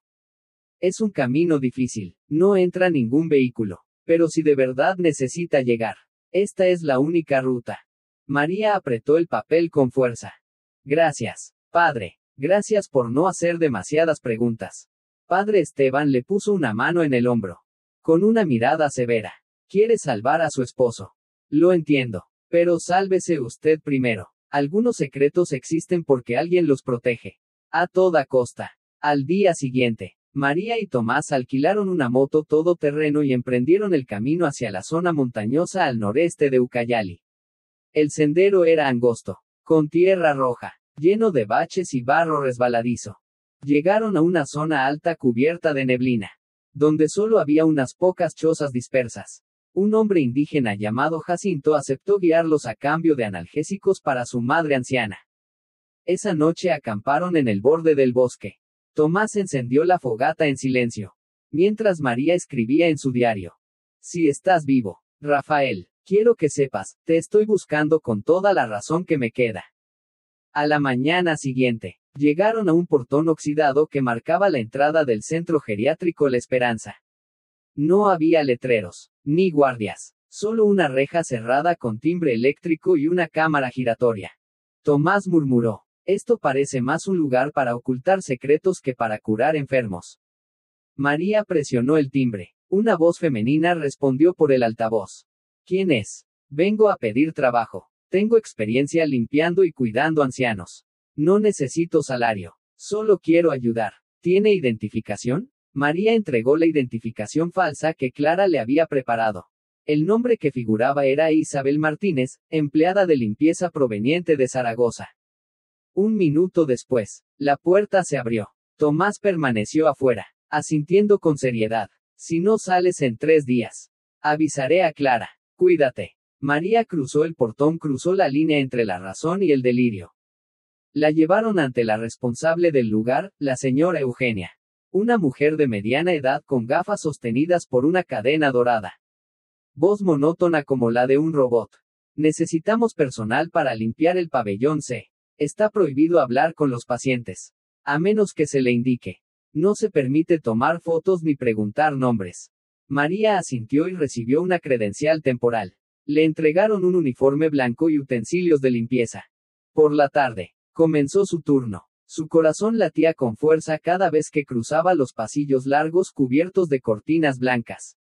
Es un camino difícil, no entra ningún vehículo, pero si de verdad necesita llegar, esta es la única ruta. María apretó el papel con fuerza. Gracias, padre. Gracias por no hacer demasiadas preguntas. Padre Esteban le puso una mano en el hombro. Con una mirada severa. Quiere salvar a su esposo. Lo entiendo. Pero sálvese usted primero. Algunos secretos existen porque alguien los protege. A toda costa. Al día siguiente, María y Tomás alquilaron una moto todoterreno y emprendieron el camino hacia la zona montañosa al noreste de Ucayali. El sendero era angosto, con tierra roja, lleno de baches y barro resbaladizo. Llegaron a una zona alta cubierta de neblina, donde solo había unas pocas chozas dispersas. Un hombre indígena llamado Jacinto aceptó guiarlos a cambio de analgésicos para su madre anciana. Esa noche acamparon en el borde del bosque. Tomás encendió la fogata en silencio, mientras María escribía en su diario. Si estás vivo, Rafael, quiero que sepas, te estoy buscando con toda la razón que me queda. A la mañana siguiente, llegaron a un portón oxidado que marcaba la entrada del centro geriátrico La Esperanza. No había letreros, ni guardias, solo una reja cerrada con timbre eléctrico y una cámara giratoria. Tomás murmuró, esto parece más un lugar para ocultar secretos que para curar enfermos. María presionó el timbre. Una voz femenina respondió por el altavoz. ¿Quién es? Vengo a pedir trabajo. Tengo experiencia limpiando y cuidando ancianos. No necesito salario. Solo quiero ayudar. ¿Tiene identificación? María entregó la identificación falsa que Clara le había preparado. El nombre que figuraba era Isabel Martínez, empleada de limpieza proveniente de Zaragoza. Un minuto después, la puerta se abrió. Tomás permaneció afuera, asintiendo con seriedad. Si no sales en 3 días, avisaré a Clara. Cuídate. María cruzó el portón, cruzó la línea entre la razón y el delirio. La llevaron ante la responsable del lugar, la señora Eugenia. Una mujer de mediana edad con gafas sostenidas por una cadena dorada. Voz monótona como la de un robot. Necesitamos personal para limpiar el pabellón C. Está prohibido hablar con los pacientes. A menos que se le indique. No se permite tomar fotos ni preguntar nombres. María asintió y recibió una credencial temporal. Le entregaron un uniforme blanco y utensilios de limpieza. Por la tarde, comenzó su turno. Su corazón latía con fuerza cada vez que cruzaba los pasillos largos cubiertos de cortinas blancas.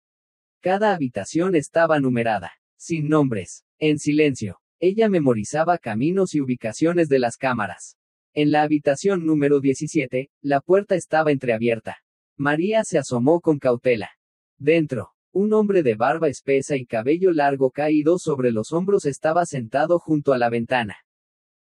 Cada habitación estaba numerada, sin nombres, en silencio. Ella memorizaba caminos y ubicaciones de las cámaras. En la habitación número 17, la puerta estaba entreabierta. María se asomó con cautela. Dentro, un hombre de barba espesa y cabello largo caído sobre los hombros estaba sentado junto a la ventana.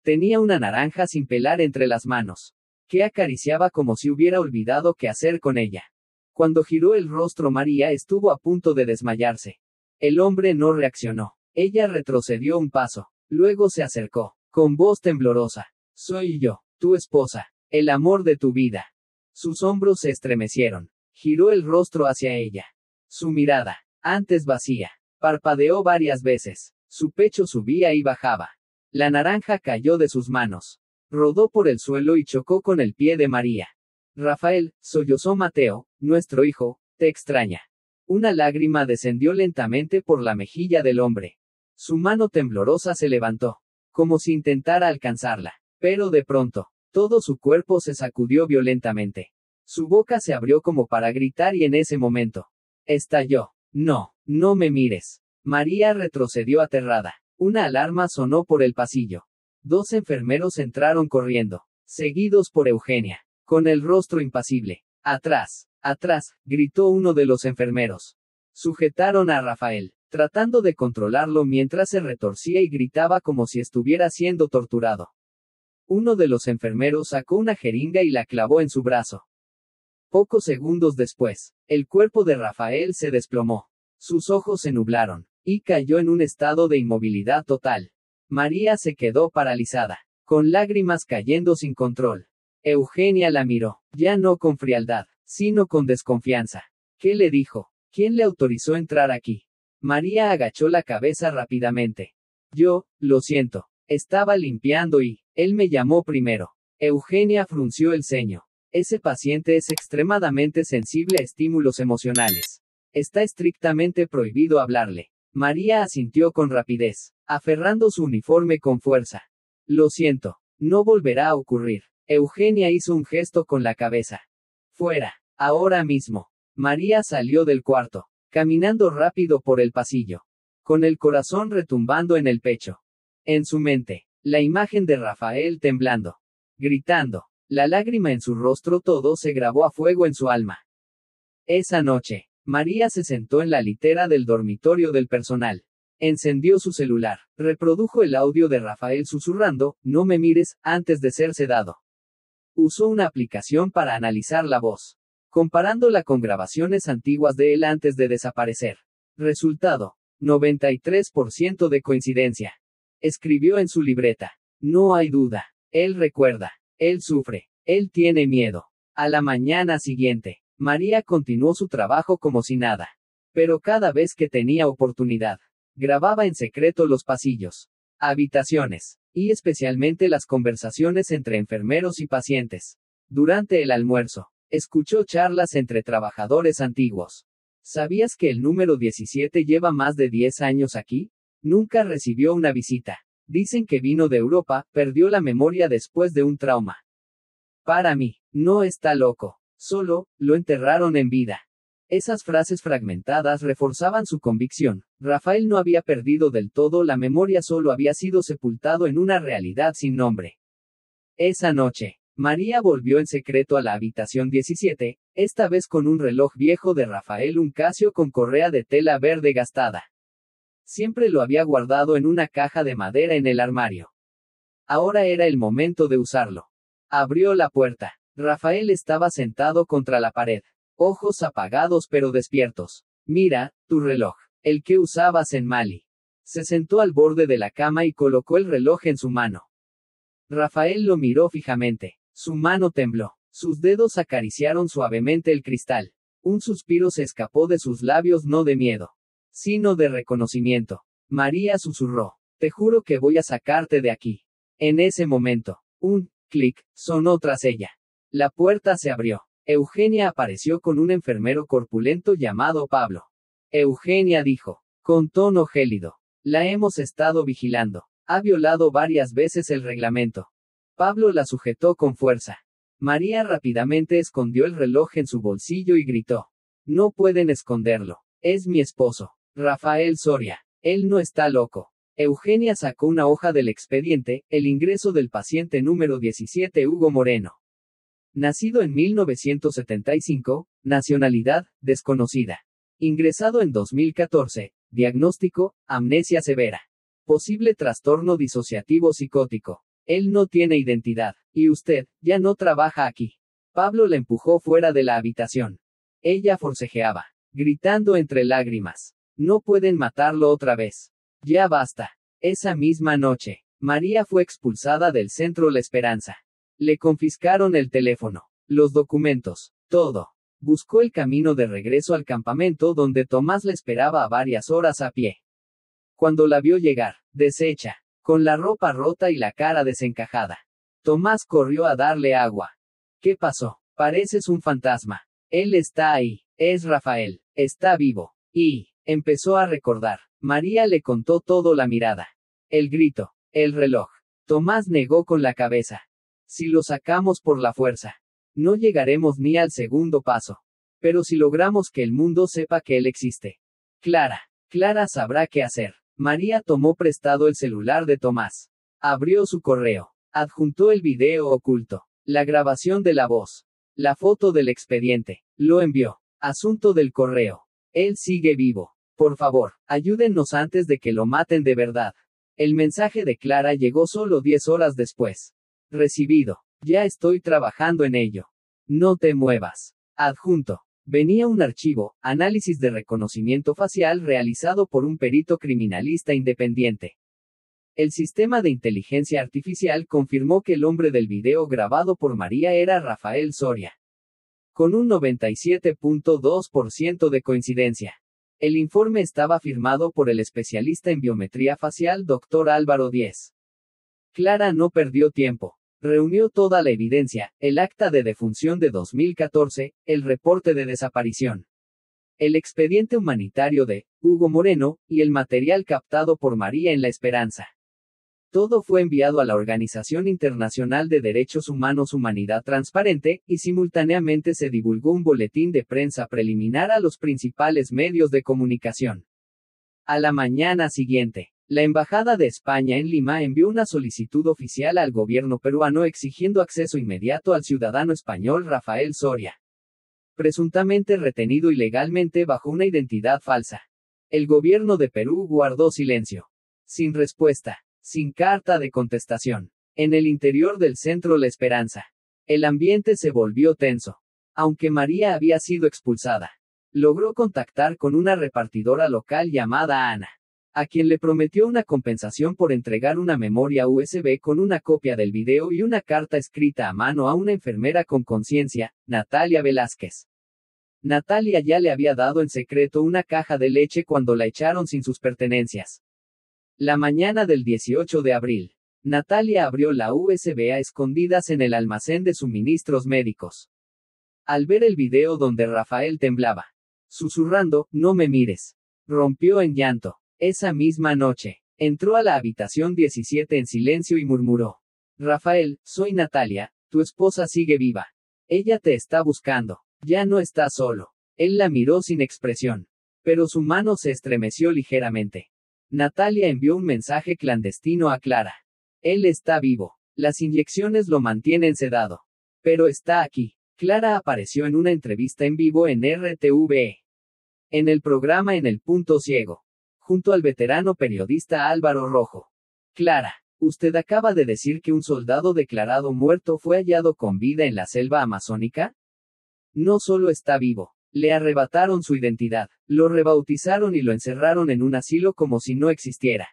Tenía una naranja sin pelar entre las manos, que acariciaba como si hubiera olvidado qué hacer con ella. Cuando giró el rostro María estuvo a punto de desmayarse. El hombre no reaccionó. Ella retrocedió un paso. Luego se acercó, con voz temblorosa. Soy yo, tu esposa, el amor de tu vida. Sus hombros se estremecieron. Giró el rostro hacia ella. Su mirada, antes vacía, parpadeó varias veces. Su pecho subía y bajaba. La naranja cayó de sus manos. Rodó por el suelo y chocó con el pie de María. Rafael, sollozó Mateo, nuestro hijo, te extraña. Una lágrima descendió lentamente por la mejilla del hombre. Su mano temblorosa se levantó, como si intentara alcanzarla. Pero de pronto, todo su cuerpo se sacudió violentamente. Su boca se abrió como para gritar y en ese momento, estalló. No, no me mires. María retrocedió aterrada. Una alarma sonó por el pasillo. 2 enfermeros entraron corriendo, seguidos por Eugenia, con el rostro impasible. Atrás, atrás, gritó uno de los enfermeros. Sujetaron a Rafael, tratando de controlarlo mientras se retorcía y gritaba como si estuviera siendo torturado. Uno de los enfermeros sacó una jeringa y la clavó en su brazo. Pocos segundos después, el cuerpo de Rafael se desplomó. Sus ojos se nublaron, y cayó en un estado de inmovilidad total. María se quedó paralizada, con lágrimas cayendo sin control. Eugenia la miró, ya no con frialdad, sino con desconfianza. ¿Qué le dijo? ¿Quién le autorizó entrar aquí? María agachó la cabeza rápidamente. Yo, lo siento. Estaba limpiando y, él me llamó primero. Eugenia frunció el ceño. Ese paciente es extremadamente sensible a estímulos emocionales. Está estrictamente prohibido hablarle. María asintió con rapidez, aferrando su uniforme con fuerza. Lo siento. No volverá a ocurrir. Eugenia hizo un gesto con la cabeza. Fuera. Ahora mismo. María salió del cuarto, caminando rápido por el pasillo, con el corazón retumbando en el pecho. En su mente, la imagen de Rafael temblando, gritando, la lágrima en su rostro, todo se grabó a fuego en su alma. Esa noche, María se sentó en la litera del dormitorio del personal. Encendió su celular, reprodujo el audio de Rafael susurrando, no me mires, antes de ser sedado. Usó una aplicación para analizar la voz, comparándola con grabaciones antiguas de él antes de desaparecer. Resultado: 93% de coincidencia. Escribió en su libreta. No hay duda. Él recuerda. Él sufre. Él tiene miedo. A la mañana siguiente, María continuó su trabajo como si nada. Pero cada vez que tenía oportunidad, grababa en secreto los pasillos, habitaciones, y especialmente las conversaciones entre enfermeros y pacientes. Durante el almuerzo, escuchó charlas entre trabajadores antiguos. ¿Sabías que el número 17 lleva más de 10 años aquí? Nunca recibió una visita. Dicen que vino de Europa, perdió la memoria después de un trauma. Para mí, no está loco. Solo, lo enterraron en vida. Esas frases fragmentadas reforzaban su convicción. Rafael no había perdido del todo la memoria, solo había sido sepultado en una realidad sin nombre. Esa noche, María volvió en secreto a la habitación 17, esta vez con un reloj viejo de Rafael, un Casio con correa de tela verde gastada. Siempre lo había guardado en una caja de madera en el armario. Ahora era el momento de usarlo. Abrió la puerta. Rafael estaba sentado contra la pared. Ojos apagados pero despiertos. Mira, tu reloj. El que usabas en Mali. Se sentó al borde de la cama y colocó el reloj en su mano. Rafael lo miró fijamente. Su mano tembló. Sus dedos acariciaron suavemente el cristal. Un suspiro se escapó de sus labios, no de miedo, sino de reconocimiento. María susurró. Te juro que voy a sacarte de aquí. En ese momento, un clic sonó tras ella. La puerta se abrió. Eugenia apareció con un enfermero corpulento llamado Pablo. Eugenia dijo, con tono gélido. La hemos estado vigilando. Ha violado varias veces el reglamento. Pablo la sujetó con fuerza. María rápidamente escondió el reloj en su bolsillo y gritó. No pueden esconderlo. Es mi esposo, Rafael Soria. Él no está loco. Eugenia sacó una hoja del expediente, el ingreso del paciente número 17, Hugo Moreno. Nacido en 1975, nacionalidad, desconocida. Ingresado en 2014, diagnóstico, amnesia severa. Posible trastorno disociativo psicótico. Él no tiene identidad. Y usted, ya no trabaja aquí. Pablo la empujó fuera de la habitación. Ella forcejeaba, gritando entre lágrimas. No pueden matarlo otra vez. Ya basta. Esa misma noche, María fue expulsada del centro La Esperanza. Le confiscaron el teléfono, los documentos, todo. Buscó el camino de regreso al campamento donde Tomás la esperaba a varias horas a pie. Cuando la vio llegar, deshecha, con la ropa rota y la cara desencajada, Tomás corrió a darle agua. ¿Qué pasó? Pareces un fantasma. Él está ahí. Es Rafael. Está vivo. Y empezó a recordar. María le contó todo, la mirada, el grito, el reloj. Tomás negó con la cabeza. Si lo sacamos por la fuerza, no llegaremos ni al segundo paso. Pero si logramos que el mundo sepa que él existe, Clara sabrá qué hacer. María tomó prestado el celular de Tomás. Abrió su correo. Adjuntó el video oculto, la grabación de la voz, la foto del expediente. Lo envió. Asunto del correo. Él sigue vivo. Por favor, ayúdennos antes de que lo maten de verdad. El mensaje de Clara llegó solo 10 horas después. Recibido. Ya estoy trabajando en ello. No te muevas. Adjunto. Venía un archivo, análisis de reconocimiento facial realizado por un perito criminalista independiente. El sistema de inteligencia artificial confirmó que el hombre del video grabado por María era Rafael Soria. Con un 97.2% de coincidencia. El informe estaba firmado por el especialista en biometría facial Dr. Álvaro Díez. Clara no perdió tiempo. Reunió toda la evidencia, el acta de defunción de 2014, el reporte de desaparición, el expediente humanitario de Hugo Moreno, y el material captado por María en La Esperanza. Todo fue enviado a la Organización Internacional de Derechos Humanos Humanidad Transparente, y simultáneamente se divulgó un boletín de prensa preliminar a los principales medios de comunicación. A la mañana siguiente, la Embajada de España en Lima envió una solicitud oficial al gobierno peruano exigiendo acceso inmediato al ciudadano español Rafael Soria, presuntamente retenido ilegalmente bajo una identidad falsa. El gobierno de Perú guardó silencio. Sin respuesta. Sin carta de contestación. En el interior del centro La Esperanza, el ambiente se volvió tenso. Aunque María había sido expulsada, logró contactar con una repartidora local llamada Ana, a quien le prometió una compensación por entregar una memoria USB con una copia del video y una carta escrita a mano a una enfermera con conciencia, Natalia Velázquez. Natalia ya le había dado en secreto una caja de leche cuando la echaron sin sus pertenencias. La mañana del 18 de abril, Natalia abrió la USB a escondidas en el almacén de suministros médicos. Al ver el video donde Rafael temblaba, susurrando, "No me mires", rompió en llanto. Esa misma noche, entró a la habitación 17 en silencio y murmuró: "Rafael, soy Natalia, tu esposa sigue viva. Ella te está buscando. Ya no estás solo". Él la miró sin expresión, pero su mano se estremeció ligeramente. Natalia envió un mensaje clandestino a Clara. "Él está vivo. Las inyecciones lo mantienen sedado. Pero está aquí". Clara apareció en una entrevista en vivo en RTVE. En el programa En el Punto Ciego, junto al veterano periodista Álvaro Rojo. "Clara, usted acaba de decir que un soldado declarado muerto fue hallado con vida en la selva amazónica. No solo está vivo, le arrebataron su identidad, lo rebautizaron y lo encerraron en un asilo como si no existiera.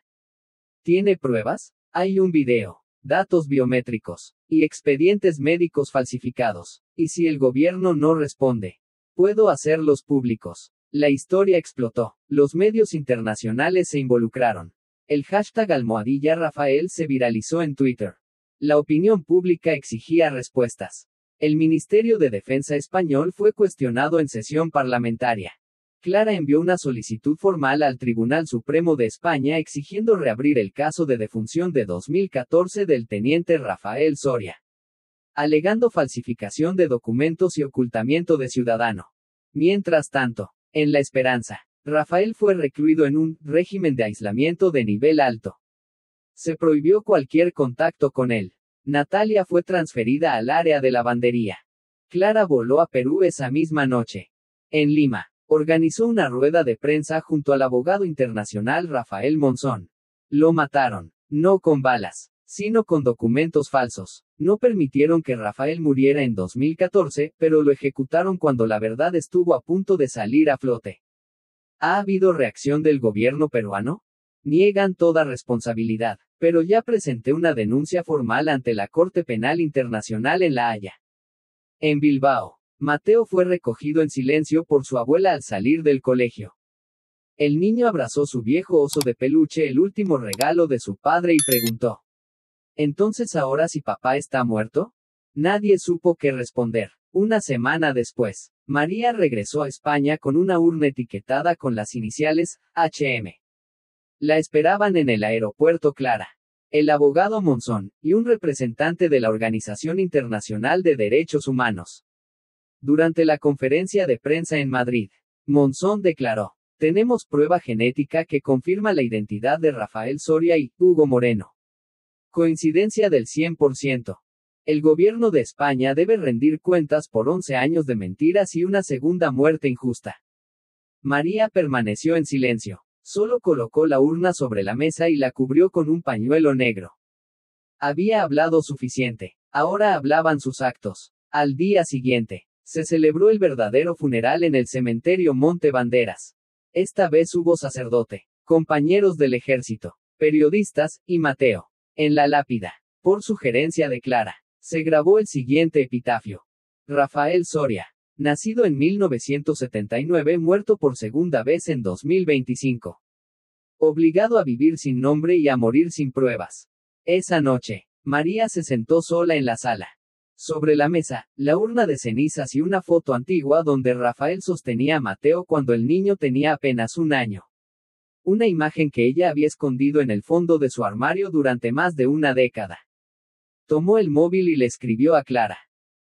¿Tiene pruebas? Hay un video, datos biométricos, y expedientes médicos falsificados. Y si el gobierno no responde, puedo hacerlos públicos". La historia explotó. Los medios internacionales se involucraron. El hashtag #Rafael se viralizó en Twitter. La opinión pública exigía respuestas. El Ministerio de Defensa español fue cuestionado en sesión parlamentaria. Clara envió una solicitud formal al Tribunal Supremo de España exigiendo reabrir el caso de defunción de 2014 del teniente Rafael Soria, alegando falsificación de documentos y ocultamiento de ciudadano. Mientras tanto, en La Esperanza, Rafael fue recluido en un régimen de aislamiento de nivel alto. Se prohibió cualquier contacto con él. Natalia fue transferida al área de lavandería. Clara voló a Perú esa misma noche. En Lima, organizó una rueda de prensa junto al abogado internacional Rafael Monzón. Lo mataron, no con balas, sino con documentos falsos. No permitieron que Rafael muriera en 2014, pero lo ejecutaron cuando la verdad estuvo a punto de salir a flote. ¿Ha habido reacción del gobierno peruano? Niegan toda responsabilidad, pero ya presenté una denuncia formal ante la Corte Penal Internacional en La Haya. En Bilbao, Mateo fue recogido en silencio por su abuela al salir del colegio. El niño abrazó su viejo oso de peluche, el último regalo de su padre, y preguntó: "¿Entonces ahora si papá está muerto?". Nadie supo qué responder. Una semana después, María regresó a España con una urna etiquetada con las iniciales HM. La esperaban en el aeropuerto Clara, el abogado Monzón, y un representante de la Organización Internacional de Derechos Humanos. Durante la conferencia de prensa en Madrid, Monzón declaró: "Tenemos prueba genética que confirma la identidad de Rafael Soria y Hugo Moreno. Coincidencia del 100%. El gobierno de España debe rendir cuentas por 11 años de mentiras y una segunda muerte injusta". María permaneció en silencio. Solo colocó la urna sobre la mesa y la cubrió con un pañuelo negro. Había hablado suficiente. Ahora hablaban sus actos. Al día siguiente, se celebró el verdadero funeral en el cementerio Monte Banderas. Esta vez hubo sacerdote, compañeros del ejército, periodistas, y Mateo. En la lápida, por sugerencia de Clara, se grabó el siguiente epitafio: Rafael Soria, nacido en 1979, muerto por segunda vez en 2025. Obligado a vivir sin nombre y a morir sin pruebas. Esa noche, María se sentó sola en la sala. Sobre la mesa, la urna de cenizas y una foto antigua donde Rafael sostenía a Mateo cuando el niño tenía apenas 1 año. Una imagen que ella había escondido en el fondo de su armario durante más de una década. Tomó el móvil y le escribió a Clara: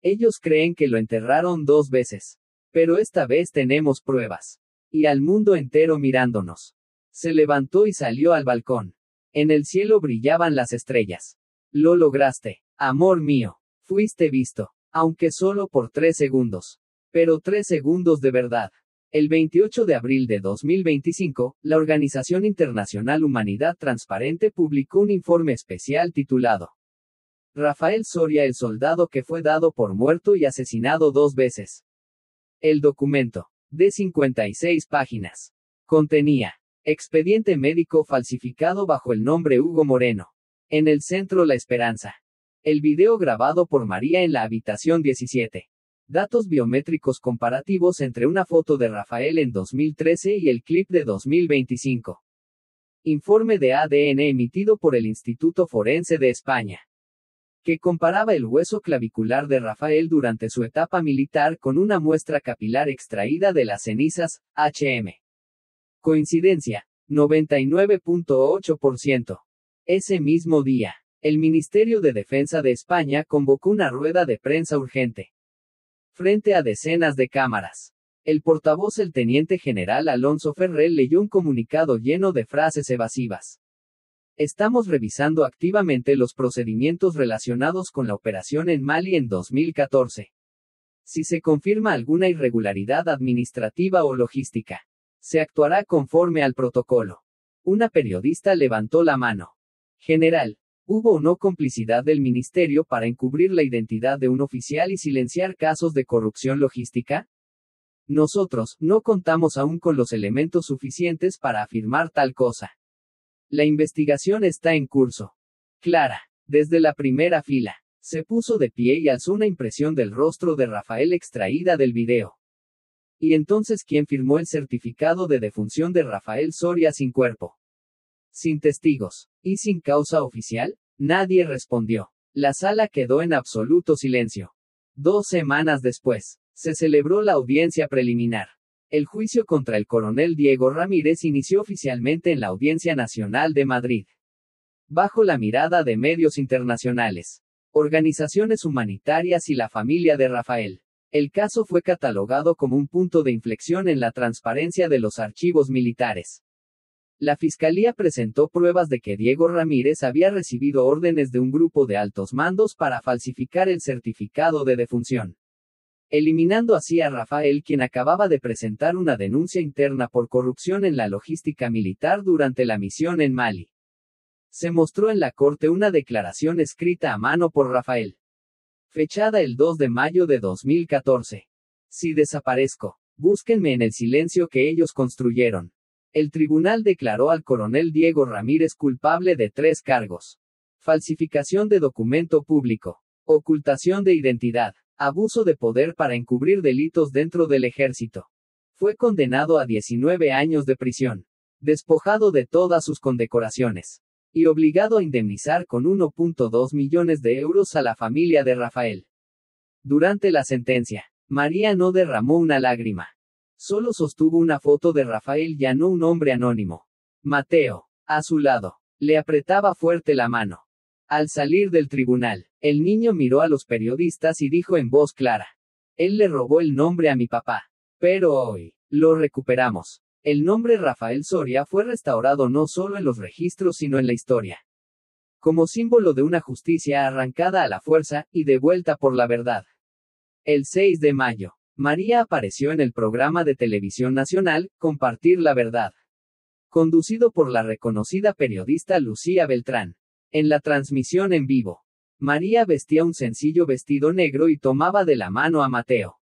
"Ellos creen que lo enterraron 2 veces. Pero esta vez tenemos pruebas. Y al mundo entero mirándonos". Se levantó y salió al balcón. En el cielo brillaban las estrellas. Lo lograste, amor mío. Fuiste visto. Aunque solo por 3 segundos. Pero 3 segundos de verdad. El 28 de abril de 2025, la Organización Internacional Humanidad Transparente publicó un informe especial titulado Rafael Soria, el soldado que fue dado por muerto y asesinado 2 veces. El documento de 56 páginas. Contenía expediente médico falsificado bajo el nombre Hugo Moreno. En el centro La Esperanza. El video grabado por María en la habitación 17. Datos biométricos comparativos entre una foto de Rafael en 2013 y el clip de 2025. Informe de ADN emitido por el Instituto Forense de España, que comparaba el hueso clavicular de Rafael durante su etapa militar con una muestra capilar extraída de las cenizas, HM. Coincidencia, 99.8%. Ese mismo día, el Ministerio de Defensa de España convocó una rueda de prensa urgente. Frente a decenas de cámaras. El portavoz, el teniente general Alonso Ferrer, leyó un comunicado lleno de frases evasivas. Estamos revisando activamente los procedimientos relacionados con la operación en Mali en 2014. Si se confirma alguna irregularidad administrativa o logística, se actuará conforme al protocolo. Una periodista levantó la mano. General, ¿hubo o no complicidad del ministerio para encubrir la identidad de un oficial y silenciar casos de corrupción logística? Nosotros no contamos aún con los elementos suficientes para afirmar tal cosa. La investigación está en curso. Clara, desde la primera fila, se puso de pie y alzó una impresión del rostro de Rafael extraída del video. ¿Y entonces quién firmó el certificado de defunción de Rafael Soria sin cuerpo? Sin testigos, y sin causa oficial? Nadie respondió. La sala quedó en absoluto silencio. 2 semanas después, se celebró la audiencia preliminar. El juicio contra el coronel Diego Ramírez inició oficialmente en la Audiencia Nacional de Madrid. Bajo la mirada de medios internacionales, organizaciones humanitarias y la familia de Rafael, el caso fue catalogado como un punto de inflexión en la transparencia de los archivos militares. La Fiscalía presentó pruebas de que Diego Ramírez había recibido órdenes de un grupo de altos mandos para falsificar el certificado de defunción, eliminando así a Rafael, quien acababa de presentar una denuncia interna por corrupción en la logística militar durante la misión en Mali. Se mostró en la corte una declaración escrita a mano por Rafael, fechada el 2 de mayo de 2014. Si desaparezco, búsquenme en el silencio que ellos construyeron. El tribunal declaró al coronel Diego Ramírez culpable de 3 cargos: falsificación de documento público, ocultación de identidad, abuso de poder para encubrir delitos dentro del ejército. Fue condenado a 19 años de prisión, despojado de todas sus condecoraciones, y obligado a indemnizar con 1.2 millones de euros a la familia de Rafael. Durante la sentencia, María no derramó una lágrima. Solo sostuvo una foto de Rafael y no un hombre anónimo. Mateo, a su lado, le apretaba fuerte la mano. Al salir del tribunal, el niño miró a los periodistas y dijo en voz clara: él le robó el nombre a mi papá. Pero hoy, lo recuperamos. El nombre Rafael Soria fue restaurado no solo en los registros sino en la historia. Como símbolo de una justicia arrancada a la fuerza, y devuelta por la verdad. El 6 de mayo. María apareció en el programa de televisión nacional, Compartir la Verdad, conducido por la reconocida periodista Lucía Beltrán. En la transmisión en vivo, María vestía un sencillo vestido negro y tomaba de la mano a Mateo,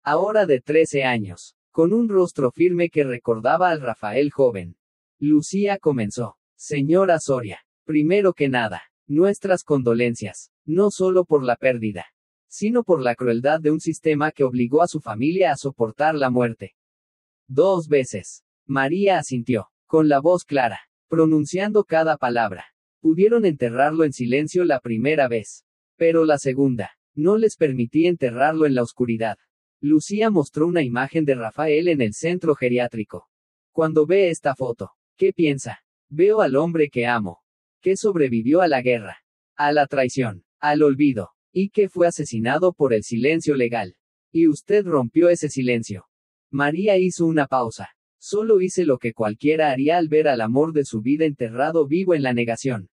ahora de 13 años, con un rostro firme que recordaba al Rafael joven. Lucía comenzó: señora Soria, primero que nada, nuestras condolencias, no solo por la pérdida, sino por la crueldad de un sistema que obligó a su familia a soportar la muerte. 2 veces. María asintió, con la voz clara, pronunciando cada palabra. Pudieron enterrarlo en silencio la primera vez, pero la segunda, no les permití enterrarlo en la oscuridad. Lucía mostró una imagen de Rafael en el centro geriátrico. Cuando ve esta foto, ¿qué piensa? Veo al hombre que amo, que sobrevivió a la guerra, a la traición, al olvido, y que fue asesinado por el silencio legal. Y usted rompió ese silencio. María hizo una pausa. Solo hice lo que cualquiera haría al ver al amor de su vida enterrado vivo en la negación.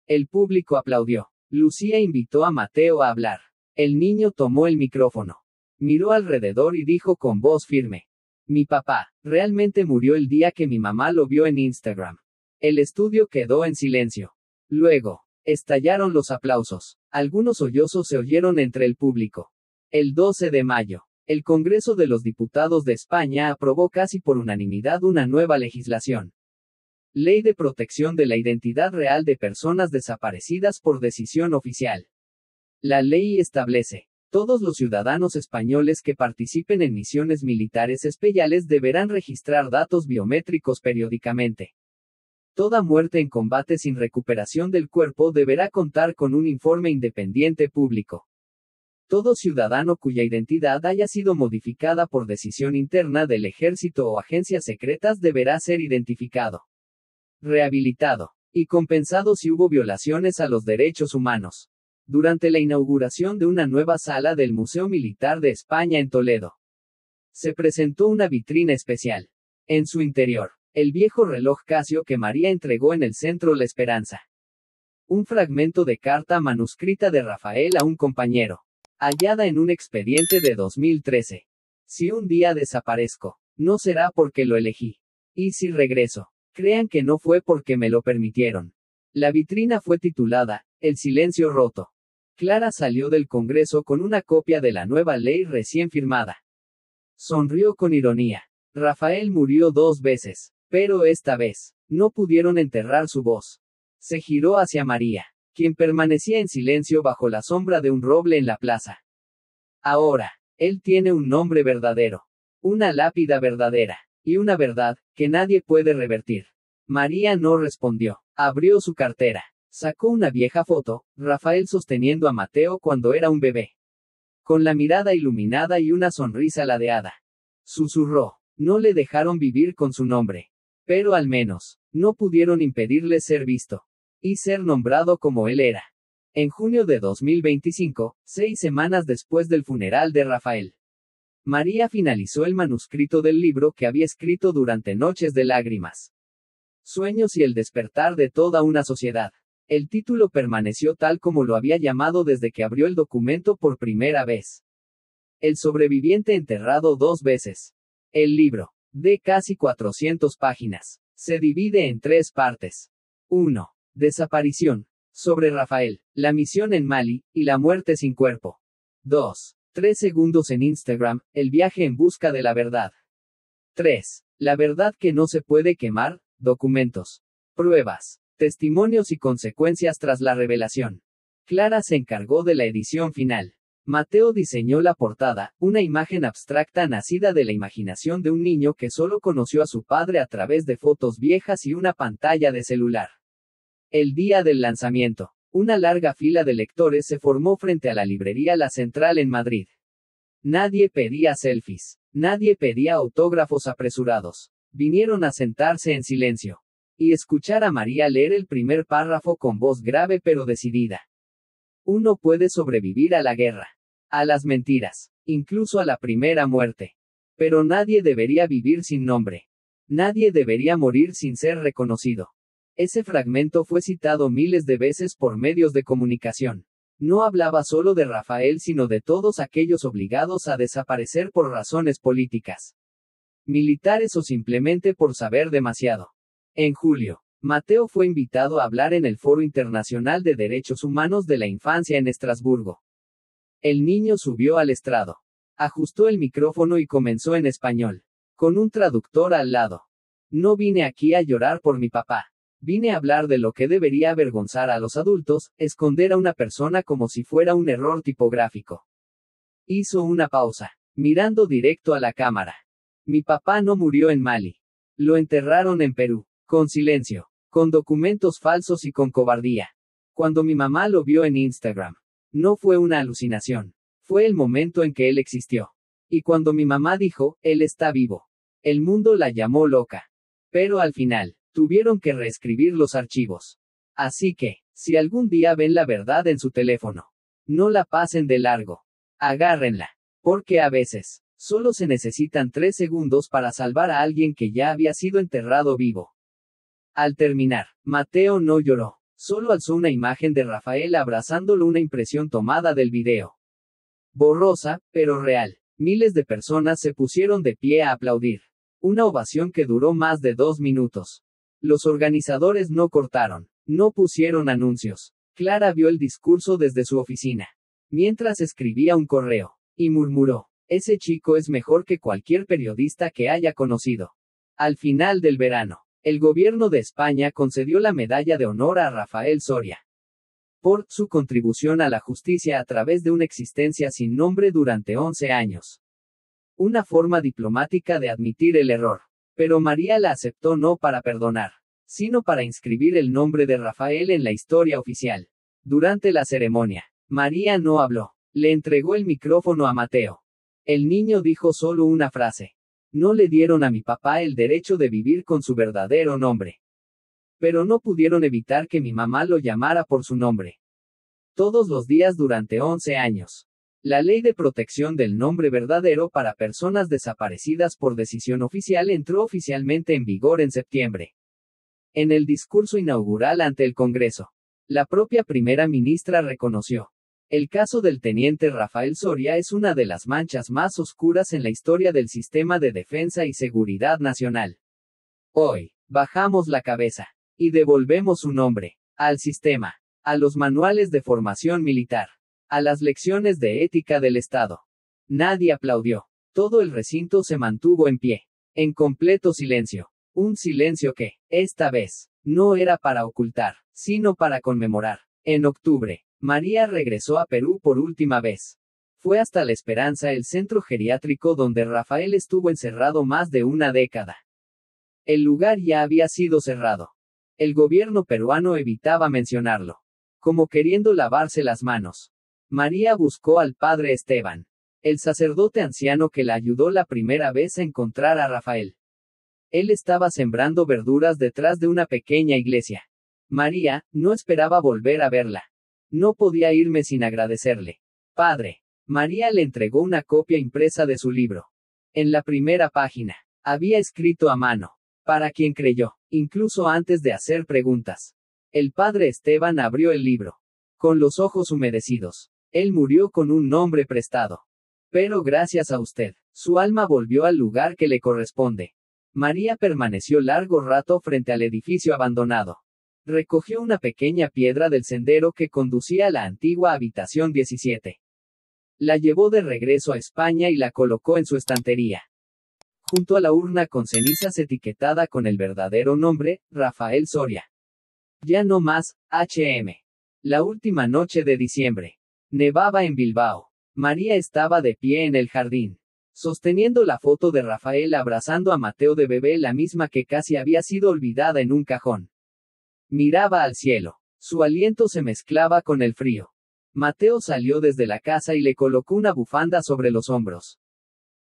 El público aplaudió. Lucía invitó a Mateo a hablar. El niño tomó el micrófono. Miró alrededor y dijo con voz firme: mi papá, realmente murió el día que mi mamá lo vio en Instagram. El estudio quedó en silencio. Luego, estallaron los aplausos. Algunos sollozos se oyeron entre el público. El 12 de mayo. El Congreso de los Diputados de España aprobó casi por unanimidad una nueva legislación. Ley de Protección de la Identidad Real de Personas Desaparecidas por decisión oficial. La ley establece: todos los ciudadanos españoles que participen en misiones militares especiales deberán registrar datos biométricos periódicamente. Toda muerte en combate sin recuperación del cuerpo deberá contar con un informe independiente público. Todo ciudadano cuya identidad haya sido modificada por decisión interna del ejército o agencias secretas deberá ser identificado, rehabilitado y compensado si hubo violaciones a los derechos humanos. Durante la inauguración de una nueva sala del Museo Militar de España en Toledo, se presentó una vitrina especial. En su interior, el viejo reloj Casio que María entregó en el centro La Esperanza. Un fragmento de carta manuscrita de Rafael a un compañero, hallada en un expediente de 2013. Si un día desaparezco, no será porque lo elegí. Y si regreso, crean que no fue porque me lo permitieron. La vitrina fue titulada El silencio roto. Clara salió del Congreso con una copia de la nueva ley recién firmada. Sonrió con ironía. Rafael murió 2 veces, pero esta vez, no pudieron enterrar su voz. Se giró hacia María, quien permanecía en silencio bajo la sombra de un roble en la plaza. Ahora, él tiene un nombre verdadero, una lápida verdadera, y una verdad, que nadie puede revertir. María no respondió. Abrió su cartera. Sacó una vieja foto, Rafael sosteniendo a Mateo cuando era un bebé. Con la mirada iluminada y una sonrisa ladeada. Susurró. No le dejaron vivir con su nombre. Pero al menos, no pudieron impedirle ser visto. Y ser nombrado como él era. En junio de 2025, 6 semanas después del funeral de Rafael, María finalizó el manuscrito del libro que había escrito durante noches de lágrimas. Sueños y el despertar de toda una sociedad. El título permaneció tal como lo había llamado desde que abrió el documento por primera vez. El sobreviviente enterrado 2 veces. El libro, de casi 400 páginas, se divide en 3 partes. 1. Desaparición. Sobre Rafael, la misión en Mali, y la muerte sin cuerpo. 2. 3 segundos en Instagram, el viaje en busca de la verdad. 3. La verdad que no se puede quemar, documentos, pruebas, testimonios y consecuencias tras la revelación. Clara se encargó de la edición final. Mateo diseñó la portada, una imagen abstracta nacida de la imaginación de un niño que solo conoció a su padre a través de fotos viejas y una pantalla de celular. El día del lanzamiento, una larga fila de lectores se formó frente a la librería La Central en Madrid. Nadie pedía selfies. Nadie pedía autógrafos apresurados. Vinieron a sentarse en silencio. Y escuchar a María leer el primer párrafo con voz grave pero decidida. Uno puede sobrevivir a la guerra, a las mentiras, incluso a la primera muerte. Pero nadie debería vivir sin nombre. Nadie debería morir sin ser reconocido. Ese fragmento fue citado miles de veces por medios de comunicación. No hablaba solo de Rafael sino de todos aquellos obligados a desaparecer por razones políticas, militares o simplemente por saber demasiado. En julio, Mateo fue invitado a hablar en el Foro Internacional de Derechos Humanos de la Infancia en Estrasburgo. El niño subió al estrado. Ajustó el micrófono y comenzó en español, con un traductor al lado. No vine aquí a llorar por mi papá. Vine a hablar de lo que debería avergonzar a los adultos, esconder a una persona como si fuera un error tipográfico. Hizo una pausa, mirando directo a la cámara. Mi papá no murió en Mali. Lo enterraron en Perú, con silencio, con documentos falsos y con cobardía. Cuando mi mamá lo vio en Instagram, no fue una alucinación. Fue el momento en que él existió. Y cuando mi mamá dijo, él está vivo, el mundo la llamó loca. Pero al final, tuvieron que reescribir los archivos. Así que, si algún día ven la verdad en su teléfono, no la pasen de largo. Agárrenla. Porque a veces, solo se necesitan 3 segundos para salvar a alguien que ya había sido enterrado vivo. Al terminar, Mateo no lloró. Solo alzó una imagen de Rafael abrazándolo, una impresión tomada del video. Borrosa, pero real. Miles de personas se pusieron de pie a aplaudir. Una ovación que duró más de 2 minutos. Los organizadores no cortaron, no pusieron anuncios. Clara vio el discurso desde su oficina, mientras escribía un correo, y murmuró, Ese chico es mejor que cualquier periodista que haya conocido. Al final del verano, el gobierno de España concedió la Medalla de Honor a Rafael Soria por su contribución a la justicia a través de una existencia sin nombre durante 11 años. Una forma diplomática de admitir el error. Pero María la aceptó no para perdonar, sino para inscribir el nombre de Rafael en la historia oficial. Durante la ceremonia, María no habló. Le entregó el micrófono a Mateo. El niño dijo solo una frase. No le dieron a mi papá el derecho de vivir con su verdadero nombre. Pero no pudieron evitar que mi mamá lo llamara por su nombre. Todos los días durante 11 años. La Ley de Protección del Nombre Verdadero para Personas Desaparecidas por decisión oficial entró oficialmente en vigor en septiembre. En el discurso inaugural ante el Congreso, la propia primera ministra reconoció: el caso del teniente Rafael Soria es una de las manchas más oscuras en la historia del sistema de defensa y seguridad nacional. Hoy, bajamos la cabeza y devolvemos su nombre al sistema, a los manuales de formación militar, a las lecciones de ética del Estado. Nadie aplaudió. Todo el recinto se mantuvo en pie, en completo silencio. Un silencio que, esta vez, no era para ocultar, sino para conmemorar. En octubre, María regresó a Perú por última vez. Fue hasta La Esperanza, el centro geriátrico donde Rafael estuvo encerrado más de una década. El lugar ya había sido cerrado. El gobierno peruano evitaba mencionarlo, como queriendo lavarse las manos. María buscó al padre Esteban, el sacerdote anciano que la ayudó la primera vez a encontrar a Rafael. Él estaba sembrando verduras detrás de una pequeña iglesia. María no esperaba volver a verla. No podía irme sin agradecerle. Padre. María le entregó una copia impresa de su libro. En la primera página, había escrito a mano: para quien creyó, incluso antes de hacer preguntas. El padre Esteban abrió el libro. Con los ojos humedecidos. Él murió con un nombre prestado. Pero gracias a usted, su alma volvió al lugar que le corresponde. María permaneció largo rato frente al edificio abandonado. Recogió una pequeña piedra del sendero que conducía a la antigua habitación 17. La llevó de regreso a España y la colocó en su estantería, junto a la urna con cenizas etiquetada con el verdadero nombre, Rafael Soria. Ya no más, HM. La última noche de diciembre. Nevaba en Bilbao. María estaba de pie en el jardín, sosteniendo la foto de Rafael abrazando a Mateo de bebé, la misma que casi había sido olvidada en un cajón. Miraba al cielo. Su aliento se mezclaba con el frío. Mateo salió desde la casa y le colocó una bufanda sobre los hombros.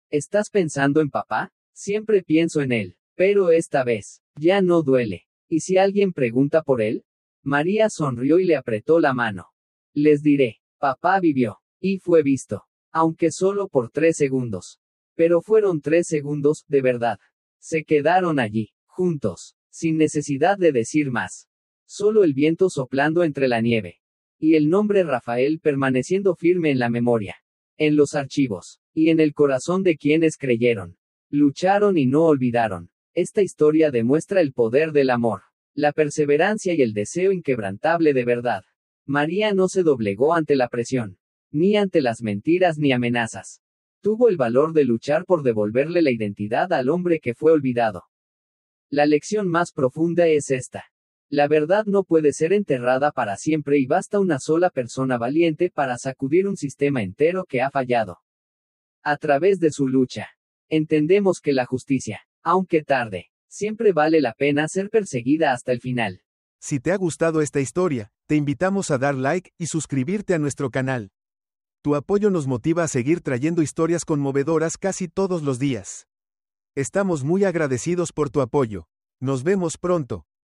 ¿Estás pensando en papá? Siempre pienso en él, pero esta vez, ya no duele. ¿Y si alguien pregunta por él? María sonrió y le apretó la mano. Les diré, papá vivió, y fue visto. Aunque solo por 3 segundos. Pero fueron 3 segundos, de verdad. Se quedaron allí, juntos, sin necesidad de decir más. Solo el viento soplando entre la nieve. Y el nombre Rafael permaneciendo firme en la memoria. En los archivos. Y en el corazón de quienes creyeron. Lucharon y no olvidaron. Esta historia demuestra el poder del amor, la perseverancia y el deseo inquebrantable de verdad. María no se doblegó ante la presión, ni ante las mentiras ni amenazas. Tuvo el valor de luchar por devolverle la identidad al hombre que fue olvidado. La lección más profunda es esta. La verdad no puede ser enterrada para siempre y basta una sola persona valiente para sacudir un sistema entero que ha fallado. A través de su lucha, entendemos que la justicia, aunque tarde, siempre vale la pena ser perseguida hasta el final. Si te ha gustado esta historia, te invitamos a dar like y suscribirte a nuestro canal. Tu apoyo nos motiva a seguir trayendo historias conmovedoras casi todos los días. Estamos muy agradecidos por tu apoyo. Nos vemos pronto.